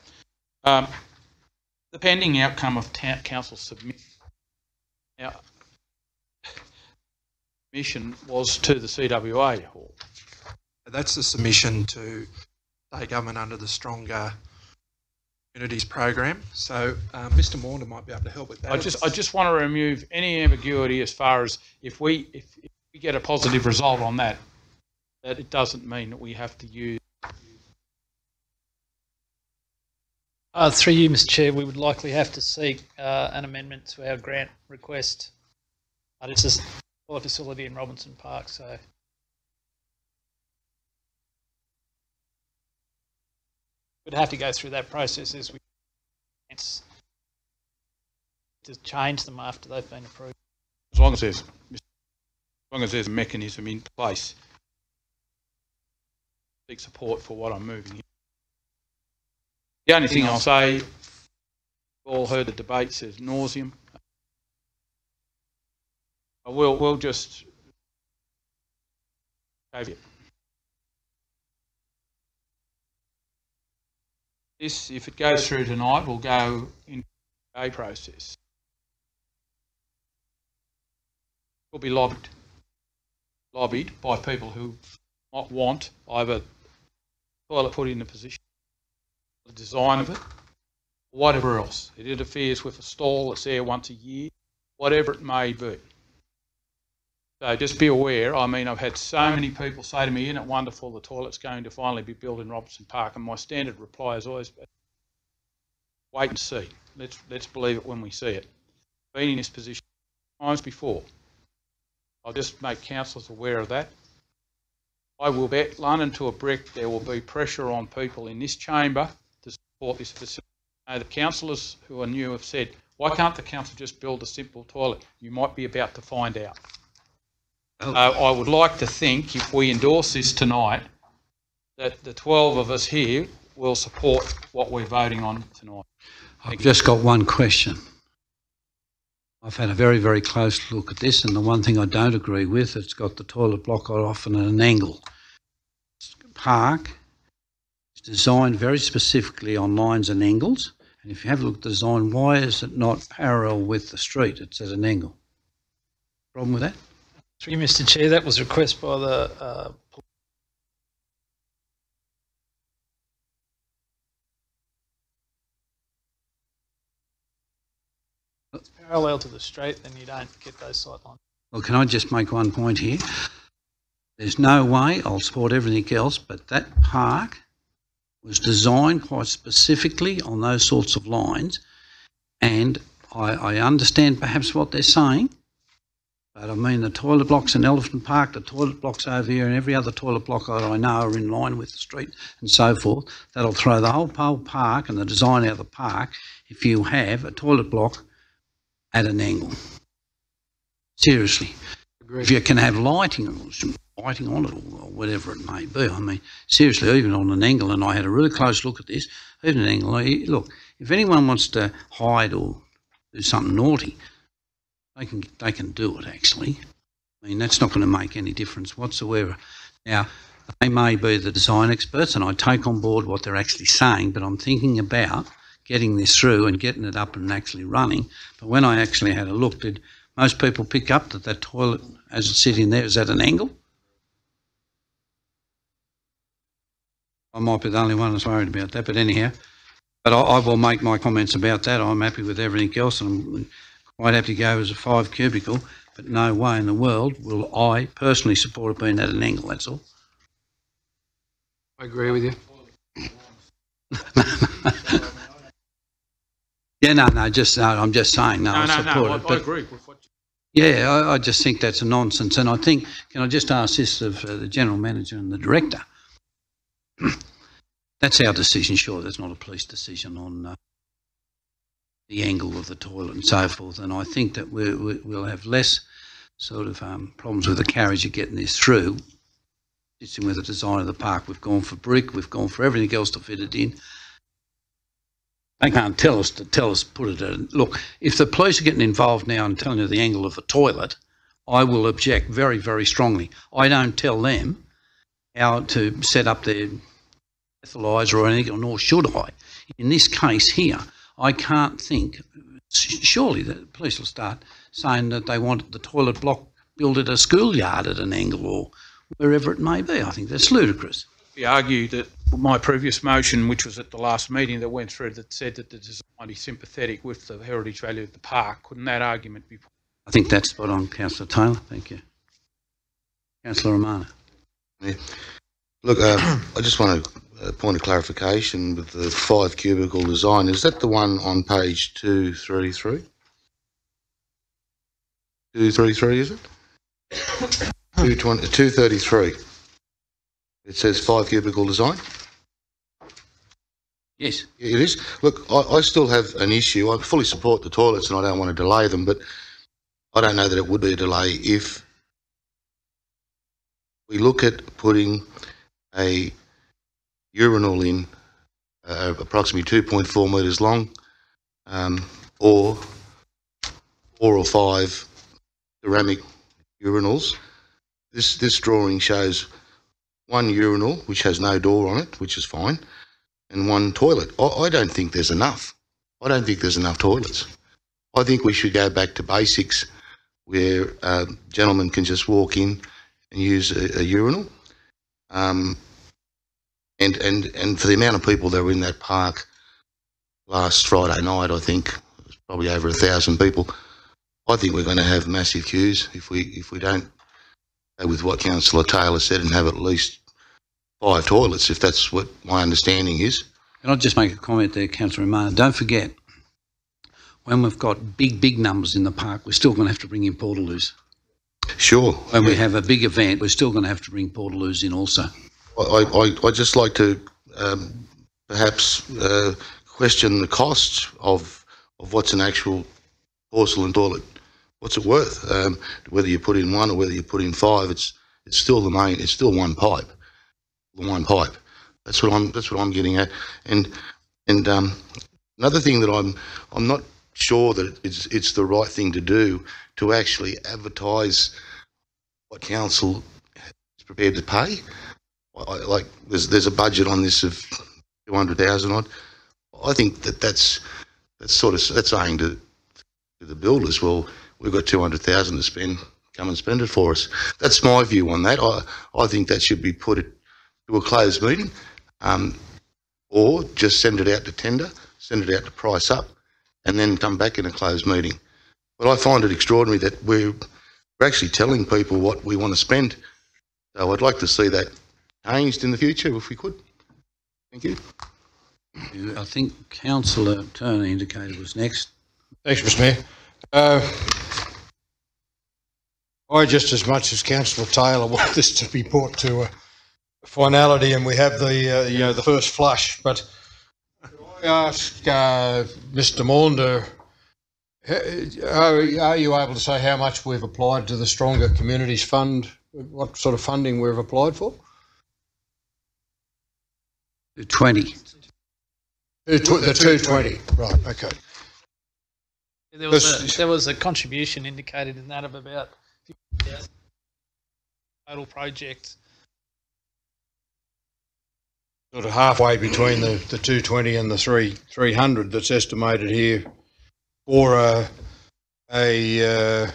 The pending outcome of council submission. Now, submission was to the CWA Hall. That's the submission to state government under the Stronger Communities program. So Mr. Maunder might be able to help with that. I just want to remove any ambiguity as far as if we get a positive result on that it doesn't mean that we have to use. Through you, Mr. Chair, we would likely have to seek an amendment to our grant request. This is a facility in Robinson Park, so we'd have to go through that process as we to change them after they've been approved. As long as there's a mechanism in place, seek support for what I'm moving in. The only thing I'll say, we've all heard the debate says nauseam. We'll just caveat. This, if it goes through tonight, will go into a process. It will be lobbied by people who might want either toilet put in a position, the design of it, or whatever else. It interferes with a stall that's there once a year, whatever it may be. So just be aware, I mean, I've had so many people say to me, isn't it wonderful, the toilet's going to finally be built in Robinson Park, and my standard reply has always been, wait and see. Let's believe it when we see it. Been in this position times before. I'll just make councillors aware of that. I will bet London to a brick there will be pressure on people in this chamber to support this facility. The councillors who are new have said, why can't the council just build a simple toilet? You might be about to find out. I would like to think if we endorse this tonight that the 12 of us here will support what we're voting on tonight. I've just got one question. I've had a very, very close look at this, and the one thing I don't agree with, it's got the toilet block often at an angle. Park is designed very specifically on lines and angles, and if you have a look at the design, why is it not parallel with the street? It's at an angle. Problem with that? Through you, Mr. Chair, that was a request by the it's parallel to the street, then you don't get those sight lines. Well, can I just make one point here? There's no way I'll support everything else, but that park was designed quite specifically on those sorts of lines, and I understand perhaps what they're saying, but I mean the toilet blocks in Elephant Park, the toilet blocks over here and every other toilet block that I know are in line with the street and so forth. That'll throw the whole park and the design out of the park if you have a toilet block at an angle. Seriously. Agreed. If you can have lighting on it or whatever it may be. I mean, seriously, even on an angle, and I had a really close look at this, even an angle, look, if anyone wants to hide or do something naughty, they can do it, actually. I mean, that's not going to make any difference whatsoever. Now, they may be the design experts, and I take on board what they're actually saying, but I'm thinking about getting this through and getting it up and actually running. But when I actually had a look, did most people pick up that that toilet, as it's sitting there, is at an angle? I might be the only one that's worried about that, but anyhow. But I will make my comments about that. I'm happy with everything else, and I'm quite happy to go as a 5 cubicle, but no way in the world will I personally support it being at an angle, that's all. I agree with you. Yeah, no, I'm just saying, no, I support it. I agree with what yeah, I just think that's a nonsense, and I think, can I just ask this of the General Manager and the Director? That's our decision, sure, that's not a police decision on the angle of the toilet and so forth, and I think that we'll have less sort of problems with the carriage of getting this through. Consistent with the design of the park, we've gone for brick, we've gone for everything else to fit it in. They can't tell us, put it in. Look, if the police are getting involved now and telling you the angle of the toilet, I will object very, very strongly. I don't tell them how to set up their breathalyzer or anything, nor should I. In this case here, I can't think, surely the police will start saying that they want the toilet block built at a schoolyard at an angle or wherever it may be. I think that's ludicrous. We argue that my previous motion, which was at the last meeting that went through, that said that the design is sympathetic with the heritage value of the park, couldn't that argument be put? I think that's spot on, Councillor Taylor. Thank you. Councillor Romano. Yeah. Look, I just want a point of clarification with the 5 cubicle design. Is that the one on page 233? 233, is it? 233. It says 5 cubicle design? Yes. It is. Look, I still have an issue. I fully support the toilets and I don't want to delay them, but I don't know that it would be a delay if we look at putting a urinal in approximately 2.4 metres long, or 4 or 5 ceramic urinals. This drawing shows one urinal which has no door on it, which is fine, and one toilet. I don't think there's enough. I don't think there's enough toilets. I think we should go back to basics where gentlemen can just walk in and use a urinal. And for the amount of people that were in that park last Friday night, I think it was probably over 1,000 people. I think we're going to have massive queues if we don't go with what Councillor Taylor said and have at least 5 toilets, if that's what my understanding is. Can I just make a comment there, Councillor Romano? Don't forget, when we've got big numbers in the park, we're still going to have to bring in portaloos. Sure. When we have a big event, we're still going to have to bring portaloos in also. I'd just like to perhaps question the cost of what's an actual porcelain toilet. What's it worth? Whether you put in 1 or whether you put in 5, it's still the main. It's still one pipe. The one pipe. That's what I'm getting at. And another thing that I'm not sure that it's the right thing to do to actually advertise what council is prepared to pay. Like there's a budget on this of 200,000 odd. I think that's saying to the builders, well, we've got 200,000 to spend. Come and spend it for us. That's my view on that. I think that should be put to a closed meeting, or just send it out to tender, send it out to price up, and then come back in a closed meeting. But I find it extraordinary that we're actually telling people what we want to spend. So I'd like to see that changed in the future if we could. Thank you. I think Councillor Turner indicated was next. Thanks, Mr. Mayor. I just as much as Councillor Taylor want this to be brought to a finality, and we have the first flush. But can I ask Mr. Maunder, are you able to say how much we've applied to the Stronger Communities Fund? What sort of funding we've applied for? 220. The 220, right? Okay. There was a contribution indicated in that of about 50,000 total project. Sort of halfway between the 220 and the 300 that's estimated here for a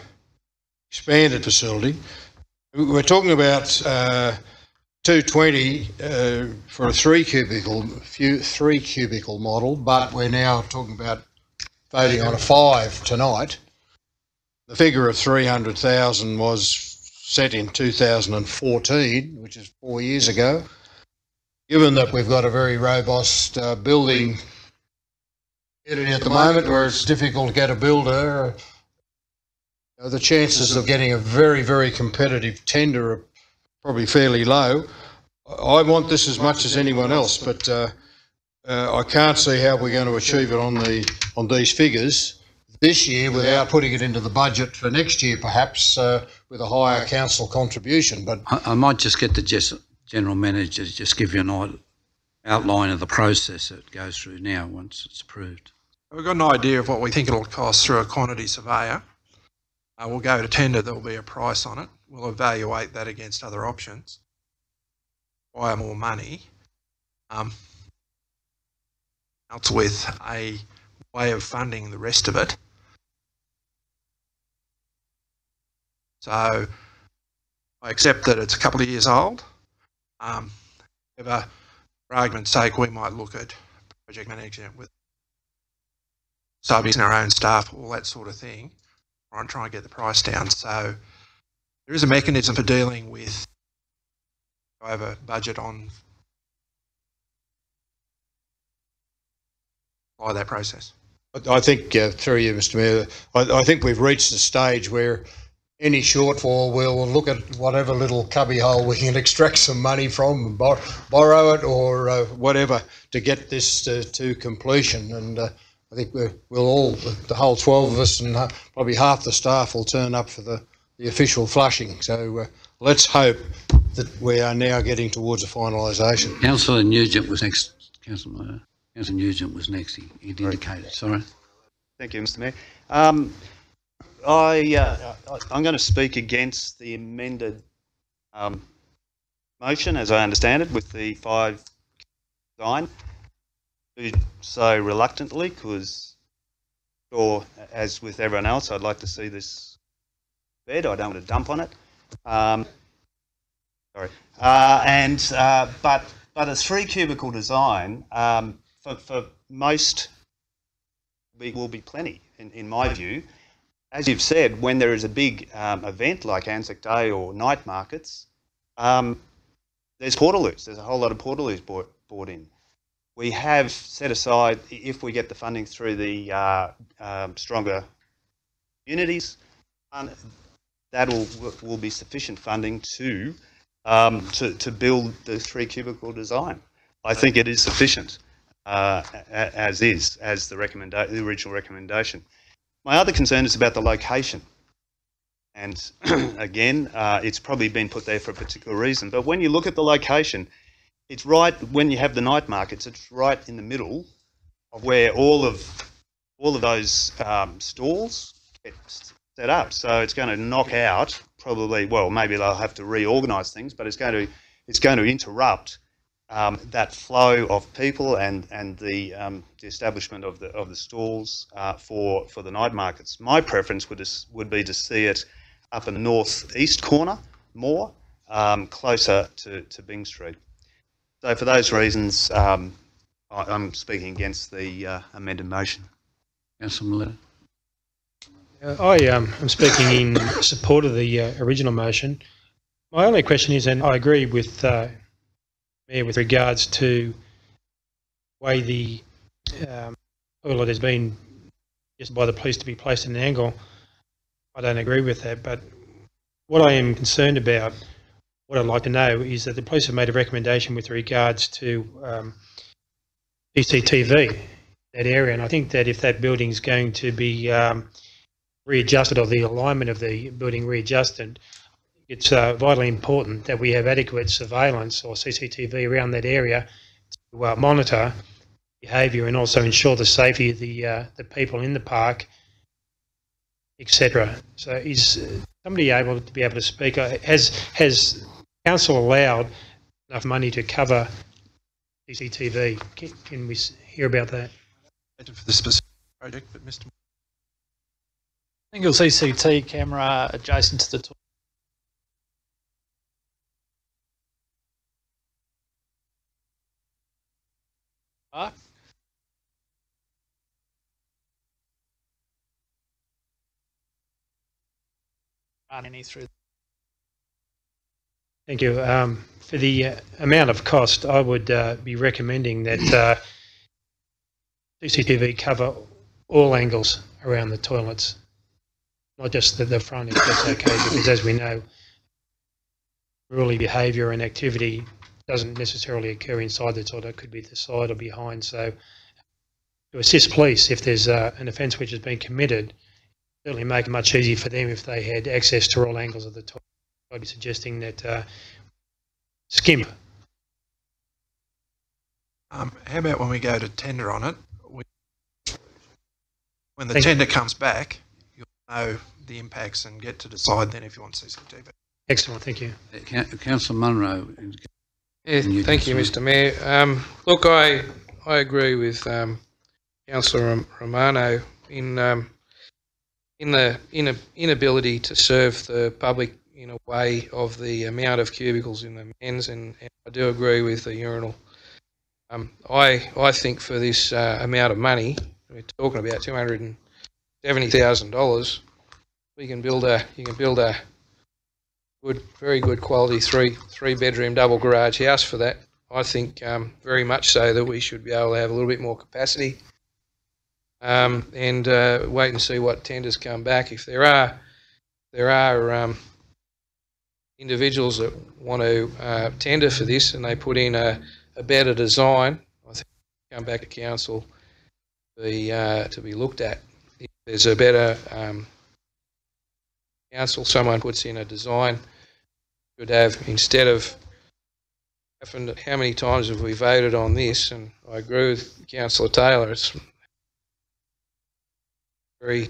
expanded facility. We're talking about 220 for a 3 cubicle model, but we're now talking about voting on a 5 tonight. The figure of 300,000 was set in 2014, which is 4 years ago. Given that we've got a very robust building at the moment where it's difficult to get a builder, the chances of getting a very, very competitive tender are probably fairly low. I want this as much as anyone else, but I can't see how we're going to achieve it on these figures. this year without putting it into the budget for next year, perhaps with a higher council contribution. But I might just get the general manager to just give you an outline of the process it goes through now once it's approved. We've got an idea of what we think it'll cost through a quantity surveyor. We'll go to tender, there will be a price on it. We'll evaluate that against other options. Require more money. Else with a way of funding the rest of it. So I accept that it's a couple of years old. For argument's sake, we might look at project management with subbies and our own staff, all that sort of thing, and try and get the price down. So there is a mechanism for dealing with over budget on by that process. I think, through you, Mr Mayor, I think we've reached a stage where any shortfall, we'll look at whatever little cubbyhole we can extract some money from, and borrow it or whatever to get this to completion. And I think we'll all, the whole 12 of us and probably half the staff will turn up for the official flushing. So let's hope that we are now getting towards a finalisation. Councillor Nugent was next. Councillor Nugent was next. He'd indicated. Sorry. Thank you, Mr Mayor. I'm going to speak against the amended motion, as I understand it, with the 5 design. Do so reluctantly, because, or as with everyone else, I'd like to see this bed. I don't want to dump on it. Sorry. But a 3 cubicle design for most will be plenty, in my view. As you've said, when there is a big event like Anzac Day or night markets, there's portaloos. There's a whole lot of portaloos brought in. We have set aside, if we get the funding through the stronger unities, that will be sufficient funding to build the 3 cubicle design. I think it is sufficient as the original recommendation. My other concern is about the location. And again, it's probably been put there for a particular reason. But when you look at the location, it's right, when you have the night markets, it's right in the middle of where all of those stalls get set up. So it's going to knock out probably, well, maybe they'll have to reorganise things, but it's going to interrupt that flow of people and the establishment of the stalls for the night markets. My preference would be to see it up in the northeast corner more, closer to Byng Street. So for those reasons, I'm speaking against the amended motion. Councillor Miller. I'm speaking in support of the original motion. My only question is, and I agree with Mayor with regards to the way the toilet has been just by the police to be placed in an angle. I don't agree with that, but what I am concerned about, what I'd like to know, is that the police have made a recommendation with regards to CCTV, that area, and I think that if that building is going to be readjusted, or the alignment of the building readjusted, it's vitally important that we have adequate surveillance or CCTV around that area to monitor behaviour and also ensure the safety of the people in the park, etc. So is somebody able to speak? Has council allowed enough money to cover CCTV? Can we hear about that? For the specific project, but Mr. Single CCTV camera adjacent to the toilet. Any through. Thank you. For the amount of cost, I would be recommending that CCTV cover all angles around the toilets, not just the front, if that's okay, because as we know, unruly behaviour and activity doesn't necessarily occur inside the toilet. It could be the side or behind. So to assist police if there's an offence which has been committed. Certainly make it much easier for them if they had access to all angles of the topic. I'd be suggesting that skimp. How about when we go to tender on it, when the tender comes back, you'll know the impacts and get to decide then if you want CCTV. Excellent, thank you. Councillor Munro. Yeah, thank you, Mr. Mayor. Look, I agree with Councillor Romano in the inability to serve the public in a way of the amount of cubicles in the men's, and I do agree with the urinal. I think for this amount of money, we're talking about $270,000. You can build a very good quality three bedroom double garage house for that. I think very much so that we should be able to have a little bit more capacity, and wait and see what tenders come back. If there are individuals that want to tender for this and they put in a better design, I think come back to council to be looked at. If there's a better council, someone puts in a design, should have, instead of how many times have we voted on this, and I agree with Councillor Taylor, it's very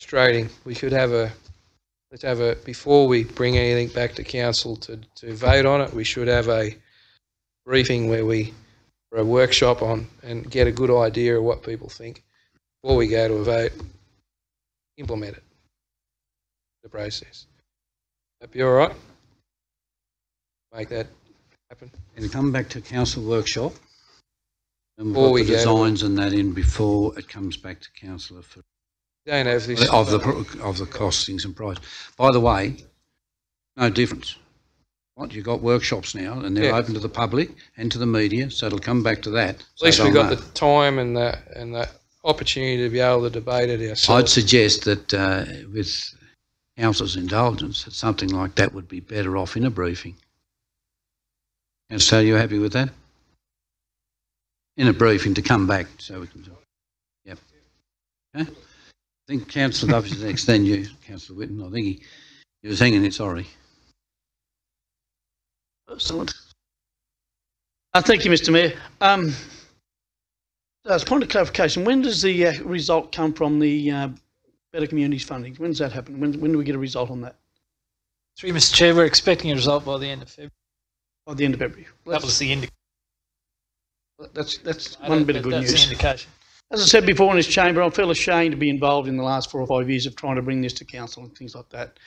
frustrating. We should have let's have a, before we bring anything back to council to vote on it, we should have a briefing or a workshop on and get a good idea of what people think before we go to a vote. Implement it, the process. That be all right? Make that happen. And come back to council workshop, and we've got the designs and that in before it comes back to councillor for don't have this of the costings and price. By the way, no difference. What, you've got workshops now, and they're open to the public and to the media, so it'll come back to that. At least we've got the time and the opportunity to be able to debate it ourselves. I'd suggest that with council's indulgence, that something like that would be better off in a briefing. And so you're happy with that? In a briefing to come back so we can talk. Yep. Okay. I think Councillor Duffy is next, then you, Councillor Whitten. I think he was hanging it, sorry. Excellent. Thank you, Mr. Mayor. As a point of clarification, when does the result come from the Better Communities funding? When does that happen? When do we get a result on that? Through Mr. Chair, we're expecting a result by the end of February. By the end of February. That was the indication. That's one bit of good news. That's the indication. As I said before in this chamber, I feel ashamed to be involved in the last 4 or 5 years of trying to bring this to council and things like that.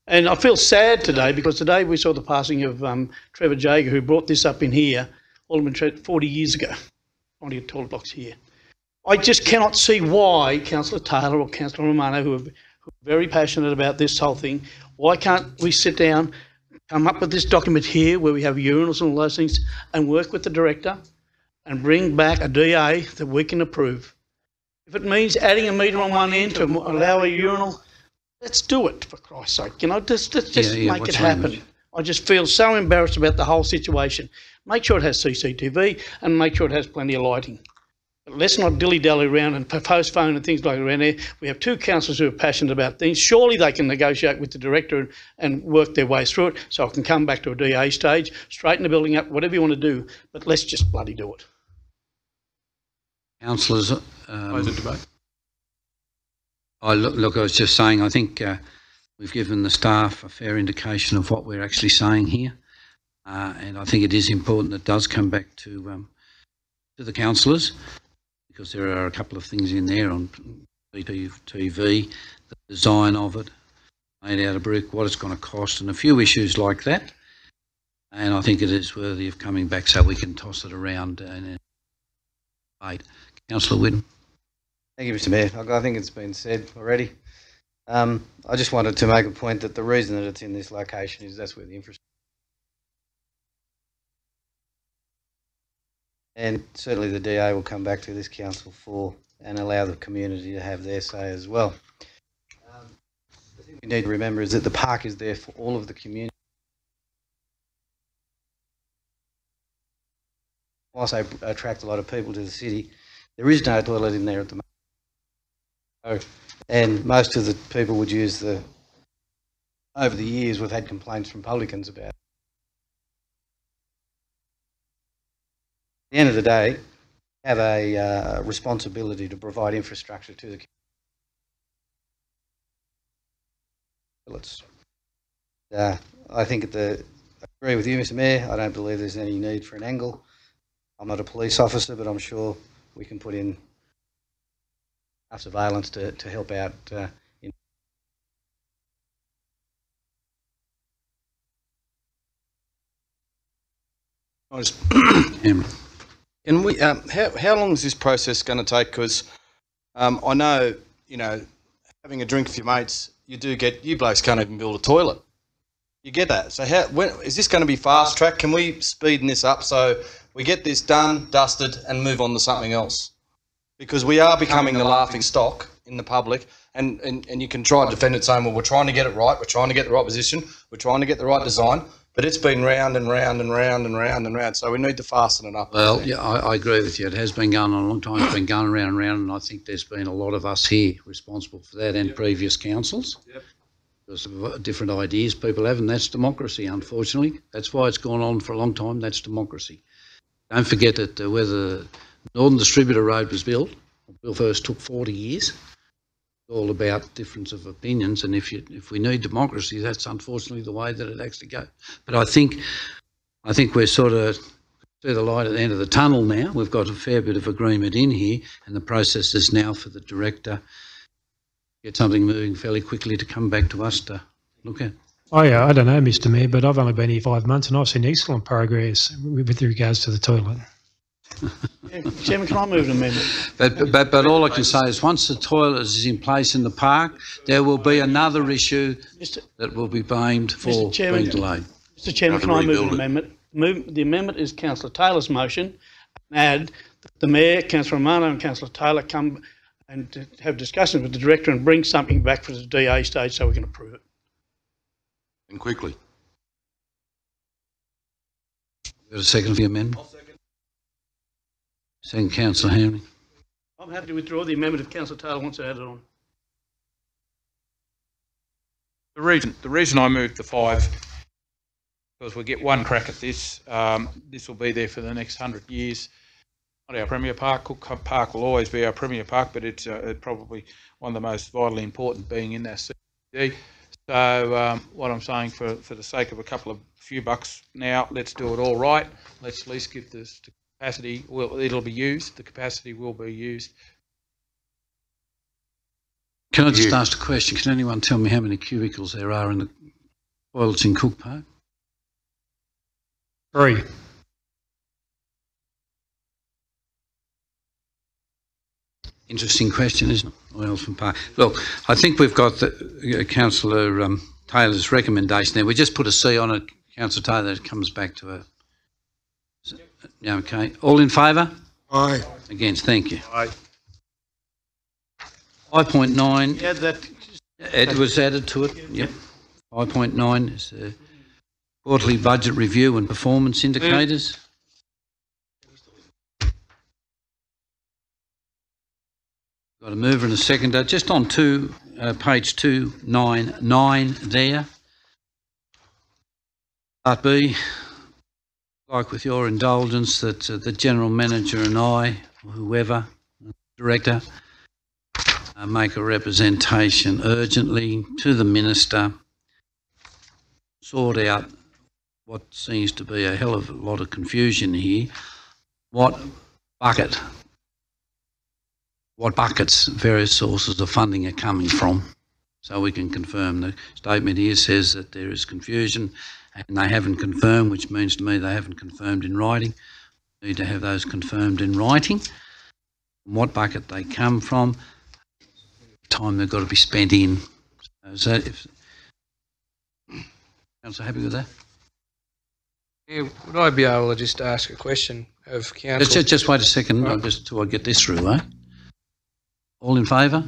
And I feel sad today because today we saw the passing of Trevor Jager, who brought this up in here, Alderman 40 years ago, trying to get toilet blocks here. I just cannot see why Councillor Taylor or Councillor Romano, who are very passionate about this whole thing, why can't we sit down, come up with this document here where we have urinals and all those things and work with the director and bring back a DA that we can approve. If it means adding a metre on one end to allow a urinal, let's do it, for Christ's sake. You know, let's just make it happen. I just feel so embarrassed about the whole situation. Make sure it has CCTV and make sure it has plenty of lighting. But let's not dilly-dally around and postpone and things like that around there. We have 2 councillors who are passionate about things. Surely they can negotiate with the director and work their way through it so it can come back to a DA stage, straighten the building up, whatever you want to do, but let's just bloody do it. Councillors, Close the debate. I was just saying, I think we've given the staff a fair indication of what we're actually saying here, and I think it is important that it does come back to the councillors, because there are a couple of things in there on TV, the design of it, made out of brick, what it's going to cost, and a few issues like that. And I think it is worthy of coming back so we can toss it around and debate. Councillor Whitten. Thank you, Mr. Mayor. I think it's been said already. I just wanted to make a point that the reason that it's in this location is that's where the infrastructure. And certainly the DA will come back to this council for and allow the community to have their say as well. The thing we need to remember is that the park is there for all of the community. Whilst they attract a lot of people to the city, There is no toilet in there at the moment. So, and most of the people would use the, over the years we've had complaints from publicans about it. At the end of the day, we have a responsibility to provide infrastructure to the community. I think I agree with you, Mr. Mayor. I don't believe there's any need for an angle. I'm not a police officer, but I'm sure we can put in enough surveillance to help out. Can we? How long is this process going to take? Because I know, having a drink with your mates, you blokes can't even build a toilet. You get that. So when is this going to be fast track? Can we speeden this up so we get this done, dusted, and move on to something else? Because we are becoming the laughing stock in the public, and you can try to defend it saying, well, we're trying to get it right, we're trying to get the right position, we're trying to get the right design, but it's been round and round and round and round and round, so we need to fasten it up. Well, yeah, I agree with you. It has been going on a long time. It's been going round and round, and I think there's been a lot of us here responsible for that and previous councils. Yep. Because of different ideas people have, and that's democracy, unfortunately. That's why it's gone on for a long time. That's democracy. Don't forget that where the Northern Distributor Road was built, it first took 40 years. It's all about difference of opinions, and if we need democracy, that's unfortunately the way that it actually goes. But I think we're sort of see the light at the end of the tunnel now. We've got a fair bit of agreement in here, and the process is now for the director get something moving fairly quickly to come back to us to look at. Oh yeah, I don't know, Mr. Mayor, but I've only been here 5 months and I've seen excellent progress with regards to the toilet. Chairman, can I move an amendment? But all I can say is once the toilet is in place in the park, there will be another issue that will be blamed for being delayed. Mr. Chairman, can I move an amendment? The amendment is Councillor Taylor's motion, and add that the Mayor, Councillor Romano and Councillor Taylor come and to have discussions with the director and bring something back for the DA stage so we can approve it. And quickly. Got a second for the amendment? I'll second. Second, Councillor Hamlin. I'm happy to withdraw the amendment if Councillor Taylor wants to add it on. The reason I moved the 5, because we get one crack at this. This will be there for the next 100 years. Not our premier park. Cook Park will always be our premier park, but it's probably one of the most vitally important being in that CBD. So what I'm saying, for the sake of a few bucks now, let's do it all right. Let's at least give this capacity. Well, it'll be used. The capacity will be used. Can I just ask a question? Can anyone tell me how many cubicles there are in the toilets in Cook Park? 3. Interesting question, isn't it? Elephant Park. Look, I think we've got Councillor Taylor's recommendation there. We just put a C on it, Councillor Taylor, that comes back to her. Yeah, okay. All in favour? Aye. Against, thank you. Aye. 5.9. Yeah, that. It was added to it, yep. 5.9 is quarterly budget review and performance indicators. Got a mover and a seconder. Just on page 299 there. Part B, like with your indulgence, that the General Manager and I, or whoever, Director, make a representation urgently to the Minister, sort out what seems to be a hell of a lot of confusion here. What buckets various sources of funding are coming from, so we can confirm. The statement here says that there is confusion and they haven't confirmed, which means to me they haven't confirmed in writing. We need to have those confirmed in writing, what bucket they come from, time they've got to be spent in. So if Councillor, happy with that? Yeah, would I be able to just ask a question of Council? Just wait a second, just till I get this through, eh? All in favour?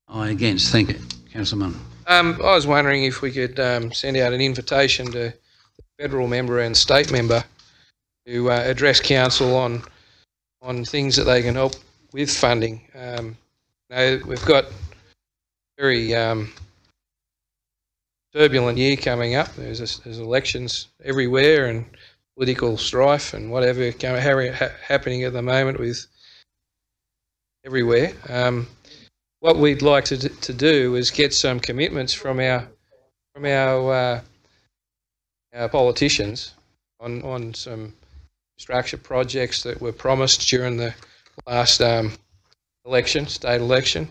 Aye, against. Thank you. Councillor Munn. I was wondering if we could send out an invitation to the federal member and state member to address council on things that they can help with funding. We've got very turbulent year coming up. There's elections everywhere and political strife and whatever happening at the moment with everywhere. What we'd like to do is get some commitments from our politicians on some infrastructure projects that were promised during the last state election.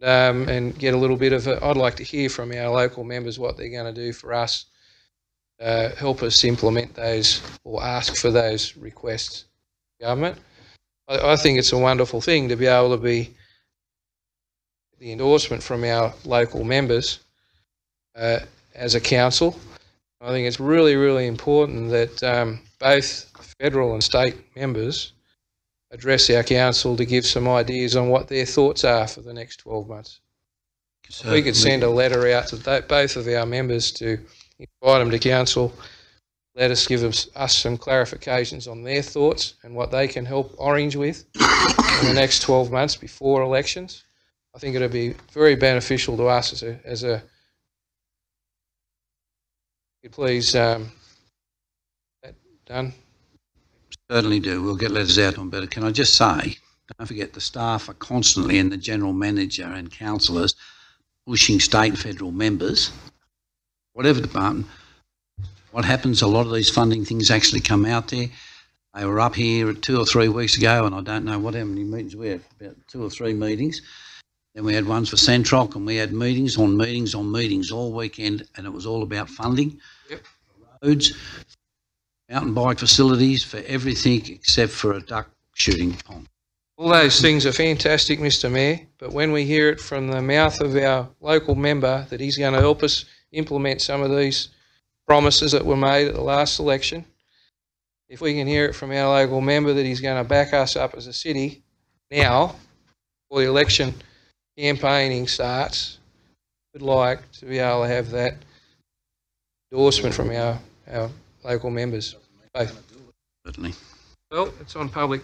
And get a little bit of I'd like to hear from our local members what they're going to do for us, help us implement those or ask for those requests of government. I think it's a wonderful thing to be able to be the endorsement from our local members as a council. I think it's really, really important that both federal and state members address our council to give some ideas on what their thoughts are for the next 12 months. If we could send a letter out to both of our members to invite them to council, let us give us some clarifications on their thoughts and what they can help Orange with in the next 12 months before elections. I think it'll be very beneficial to us as a please that done. Certainly do. We'll get letters out on better. Can I just say, don't forget the staff are constantly, and the general manager and councillors, pushing state and federal members, whatever department. What happens, a lot of these funding things actually come out there. They were up here 2 or 3 weeks ago, and I don't know how many meetings we had, about 2 or 3 meetings. Then we had ones for Centroc, and we had meetings on meetings on meetings all weekend, and it was all about funding. Yep. Roads, mountain bike facilities, for everything except for a duck shooting pond. All those things are fantastic, Mr Mayor, but when we hear it from the mouth of our local member that he's going to help us implement some of these promises that were made at the last election, if we can hear it from our local member that he's going to back us up as a city now, before the election campaigning starts, we'd like to be able to have that endorsement from our local members. Both. Certainly. Well, it's on public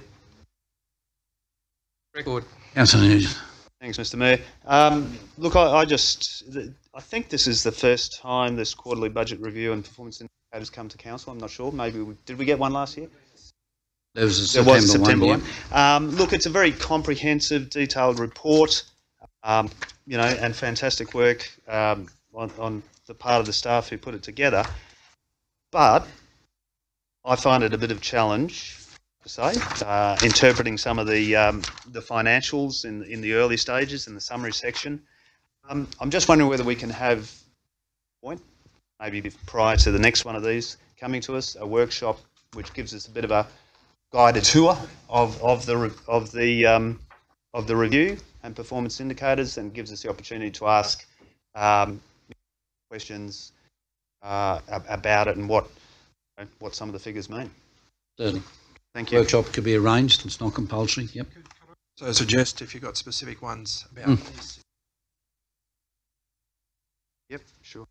record. Councillor Nugent. Thanks, Mr Mayor. Look, I think this is the first time this quarterly budget review and performance indicators come to council. I'm not sure. Maybe did we get one last year? There was a September one. Look, it's a very comprehensive, detailed report, and fantastic work on the part of the staff who put it together. But I find it a bit of a challenge, to say, interpreting some of the financials in the early stages in the summary section. I'm just wondering whether we can have maybe prior to the next one of these coming to us, a workshop which gives us a bit of a guided tour of the review and performance indicators, and gives us the opportunity to ask questions about it and what some of the figures mean. Certainly. Thank you. Workshop could be arranged. It's not compulsory. Yep. So I suggest if you've got specific ones about this. Yep, sure.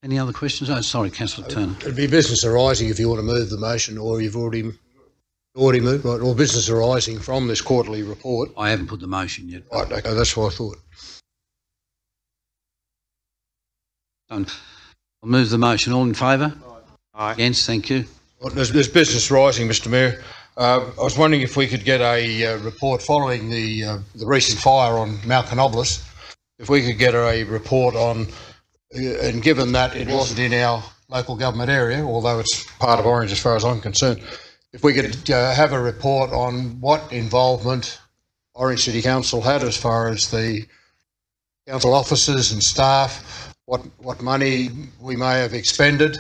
Any other questions? Oh, sorry, Councillor Turner. It'd be business arising if you want to move the motion, or you've already moved, right? Or business arising from this quarterly report. I haven't put the motion yet. Right, okay, that's what I thought. I'll move the motion. All in favour? Aye. Against? Thank you. Well, there's business arising, Mr Mayor. I was wondering if we could get a report following the recent fire on Mount Canobolas. If we could get a report on, and given that it wasn't in our local government area, although it's part of Orange as far as I'm concerned, if we could have a report on what involvement Orange City Council had as far as the council officers and staff, what money we may have expended,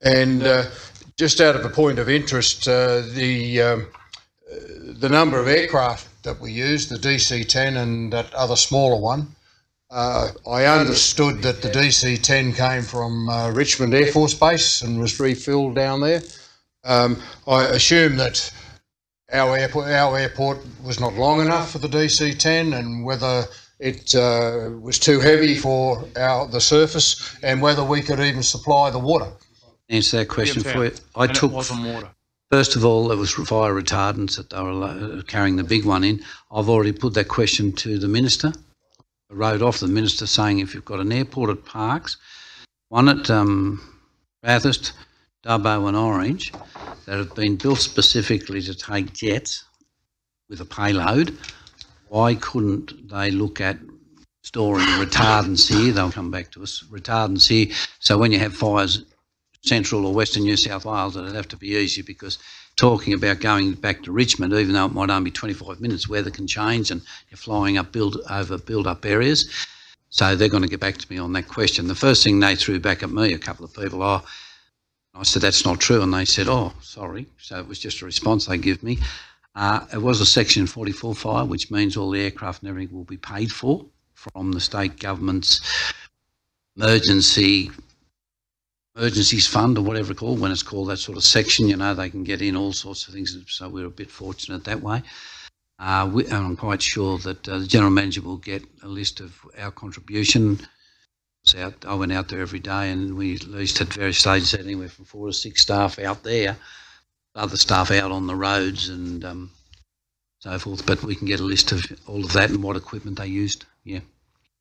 and just out of a point of interest, the number of aircraft that we used, the DC-10 and that other smaller one. I understood that the DC-10 came from Richmond Air Force Base and was refilled down there. I assume that our airport was not long enough for the DC-10, and whether it was too heavy for the surface, and whether we could even supply the water. Answer that question for you. It wasn't water. First of all, it was fire retardants that they were carrying the big one in. I've already put that question to the Minister. I wrote off the Minister saying if you've got an airport at Parkes, one at Bathurst, Dubbo and Orange, that have been built specifically to take jets with a payload, why couldn't they look at storing retardants here? They'll come back to us, retardants here. So when you have fires central or western New South Wales, it'd have to be easier, because talking about going back to Richmond, even though it might only be 25 minutes, weather can change and you're flying up over build-up areas. So they're going to get back to me on that question. The first thing they threw back at me, a couple of people, I said, that's not true. And they said, oh, sorry. So it was just a response they give me. It was a Section 44 fire, which means all the aircraft and everything will be paid for from the state government's emergencies fund, or whatever it's called. When it's called that sort of section, you know, they can get in all sorts of things. So we're a bit fortunate that way. And I'm quite sure that the General Manager will get a list of our contribution. I went out there every day, and we at least at various stages had anywhere from 4 to 6 staff out there, other staff out on the roads and so forth. But we can get a list of all of that and what equipment they used. Yeah,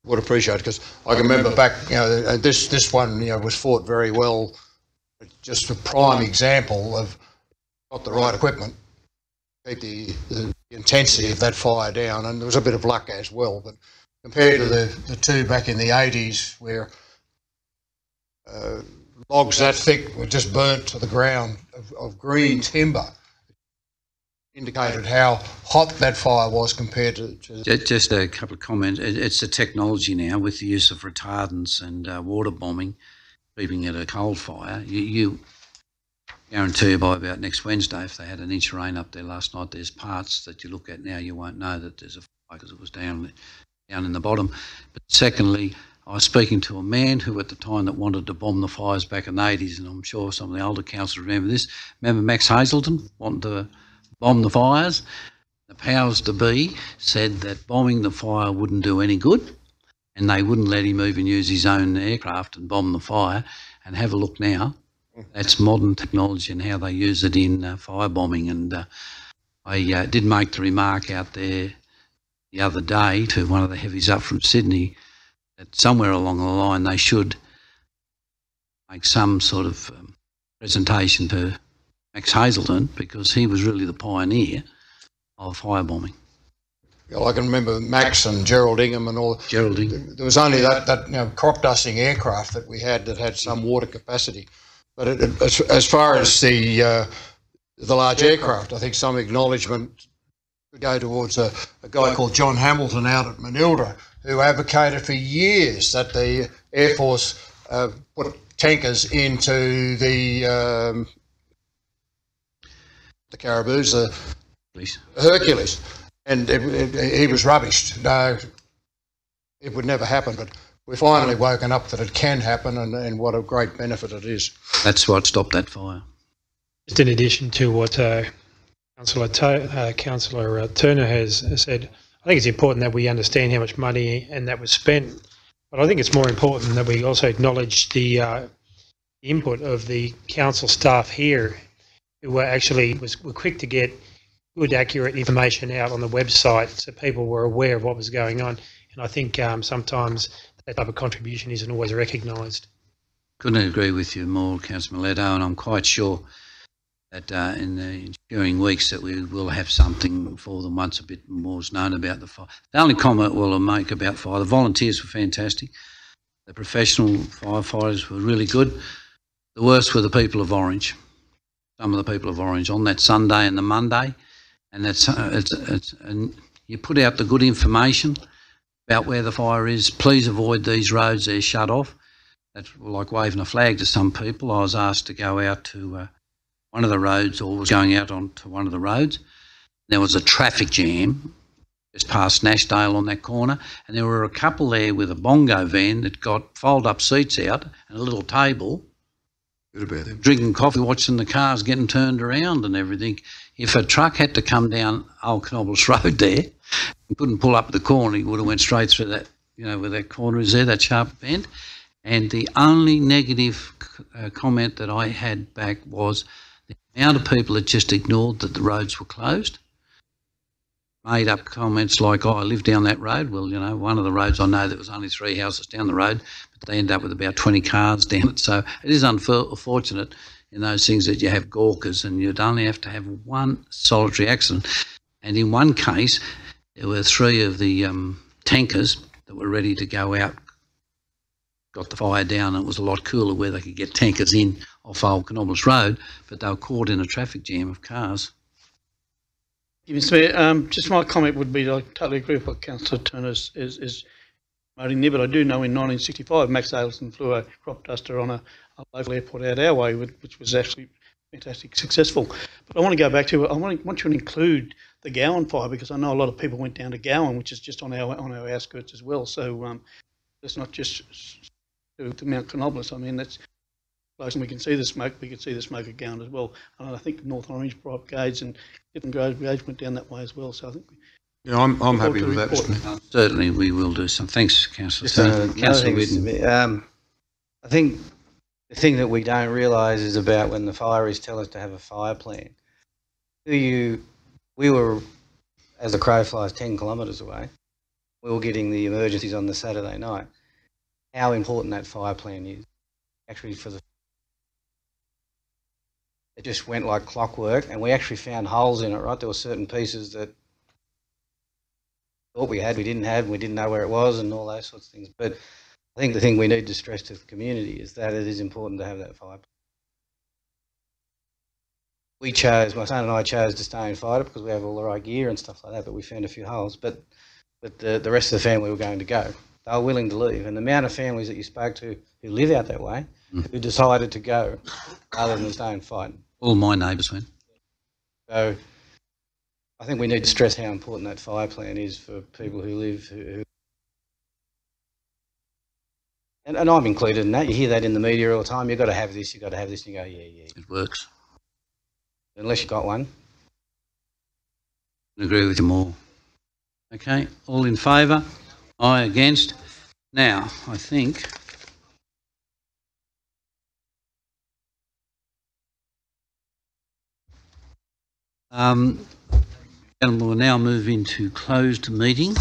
would appreciate it, because I can remember back. You know, this one, you know, was fought very well. Just a prime example of got the right equipment, keep the intensity of that fire down, and there was a bit of luck as well. But compared to the two back in the 80s, where logs that thick were just burnt to the ground of green timber, indicated how hot that fire was compared to... Just a couple of comments. It's the technology now with the use of retardants and water bombing, keeping it a cold fire. You guarantee you by about next Wednesday, if they had an inch of rain up there last night, there's parts that you look at now, you won't know that there's a fire because it was down in the bottom. But secondly, I was speaking to a man who at the time that wanted to bomb the fires back in the 80s, and I'm sure some of the older councillors remember this. Remember Max Hazelton wanting to bomb the fires? The powers to be said that bombing the fire wouldn't do any good, and they wouldn't let him even use his own aircraft and bomb the fire. And have a look now. That's modern technology and how they use it in fire bombing. And I did make the remark out there the other day to one of the heavies up from Sydney that somewhere along the line they should make some sort of presentation to Max Hazelton, because he was really the pioneer of firebombing. Yeah, I can remember Max and Gerald Ingham and all. Gerald Ingham. There was only that crop dusting aircraft that we had that had some water capacity. But as far as the large aircraft, I think some acknowledgement could go towards a guy called John Hamilton out at Manilda, who advocated for years that the Air Force put tankers into the Caraboos, the Hercules, and he was rubbished. No, it would never happen, but we've finally woken up that it can happen, and what a great benefit it is. That's what stopped that fire. Just in addition to what Councillor Turner has said, I think it's important that we understand how much money and that was spent, but I think it's more important that we also acknowledge the input of the council staff here, who were actually were quick to get good, accurate information out on the website so people were aware of what was going on. And I think sometimes that type of contribution isn't always recognised. Couldn't agree with you more, Councillor Miletto, and I'm quite sure that in the ensuing weeks that we will have something for them once a bit more is known about the fire. The only comment we'll make about fire, the volunteers were fantastic. The professional firefighters were really good. The worst were the people of Orange. Some of the people of Orange on that Sunday and the Monday, and and you put out the good information about where the fire is. Please avoid these roads, they're shut off. That's like waving a flag to some people. I was asked to go out to one of the roads, or was going out onto one of the roads. There was a traffic jam just past Nashdale on that corner, and there were a couple there with a bongo van that got fold-up seats out and a little table, drinking coffee, watching the cars getting turned around and everything. If a truck had to come down Old Knobbles Road there, he couldn't pull up at the corner, he would have went straight through that, you know, where that corner is there, that sharp bend. And the only negative comment that I had back was the amount of people that just ignored that the roads were closed, made up comments like, oh, I live down that road. Well, you know, one of the roads I know there was only 3 houses down the road, but they end up with about 20 cars down it. So it is unfortunate in those things that you have gawkers and you'd only have to have one solitary accident. And in one case, there were 3 of the tankers that were ready to go out, got the fire down, and it was a lot cooler where they could get tankers in off Old Canobolas Road, but they were caught in a traffic jam of cars. Mr Mayor, just my comment would be, I totally agree with what Councillor Turner is promoting there, but I do know in 1965 Max Adelson flew a crop duster on a local airport out our way, which was actually fantastic, successful. But I want to go back to, I want you to include the Gowan fire, because I know a lot of people went down to Gowan, which is just on our outskirts as well. So it's not just to Mount Canobolas. I mean, that's close, and we can see the smoke. We can see the smoke at Gowan as well. And I think North Orange Brigades and different brigades went down that way as well. So I think. Yeah, I'm happy with that. Certainly, we will do some. Thanks, Councillor. Councillor Whitten. I think the thing that we don't realise is about when the fireys tell us to have a fire plan. We were, as the crow flies, 10 kilometres away. We were getting the emergencies on the Saturday night. How important that fire plan is, actually, it just went like clockwork, and we actually found holes in it, right? There were certain pieces that thought we didn't have, and we didn't know where it was, and all those sorts of things. But I think the thing we need to stress to the community is that it is important to have that fire plan. My son and I chose to stay and fight it because we have all the right gear and stuff like that, but we found a few holes. But the rest of the family were going to go. They were willing to leave. And the amount of families that you spoke to who live out that way, who decided to go rather than stay and fight. All my neighbours went. So I think we need to stress how important that fire plan is for people who live, and I'm included in that. You hear that in the media all the time. You've got to have this, you've got to have this, and you go, yeah. It works. Unless you've got one. I agree with you more. Okay, all in favour? Aye, against? Now, I think we'll now move into closed meeting.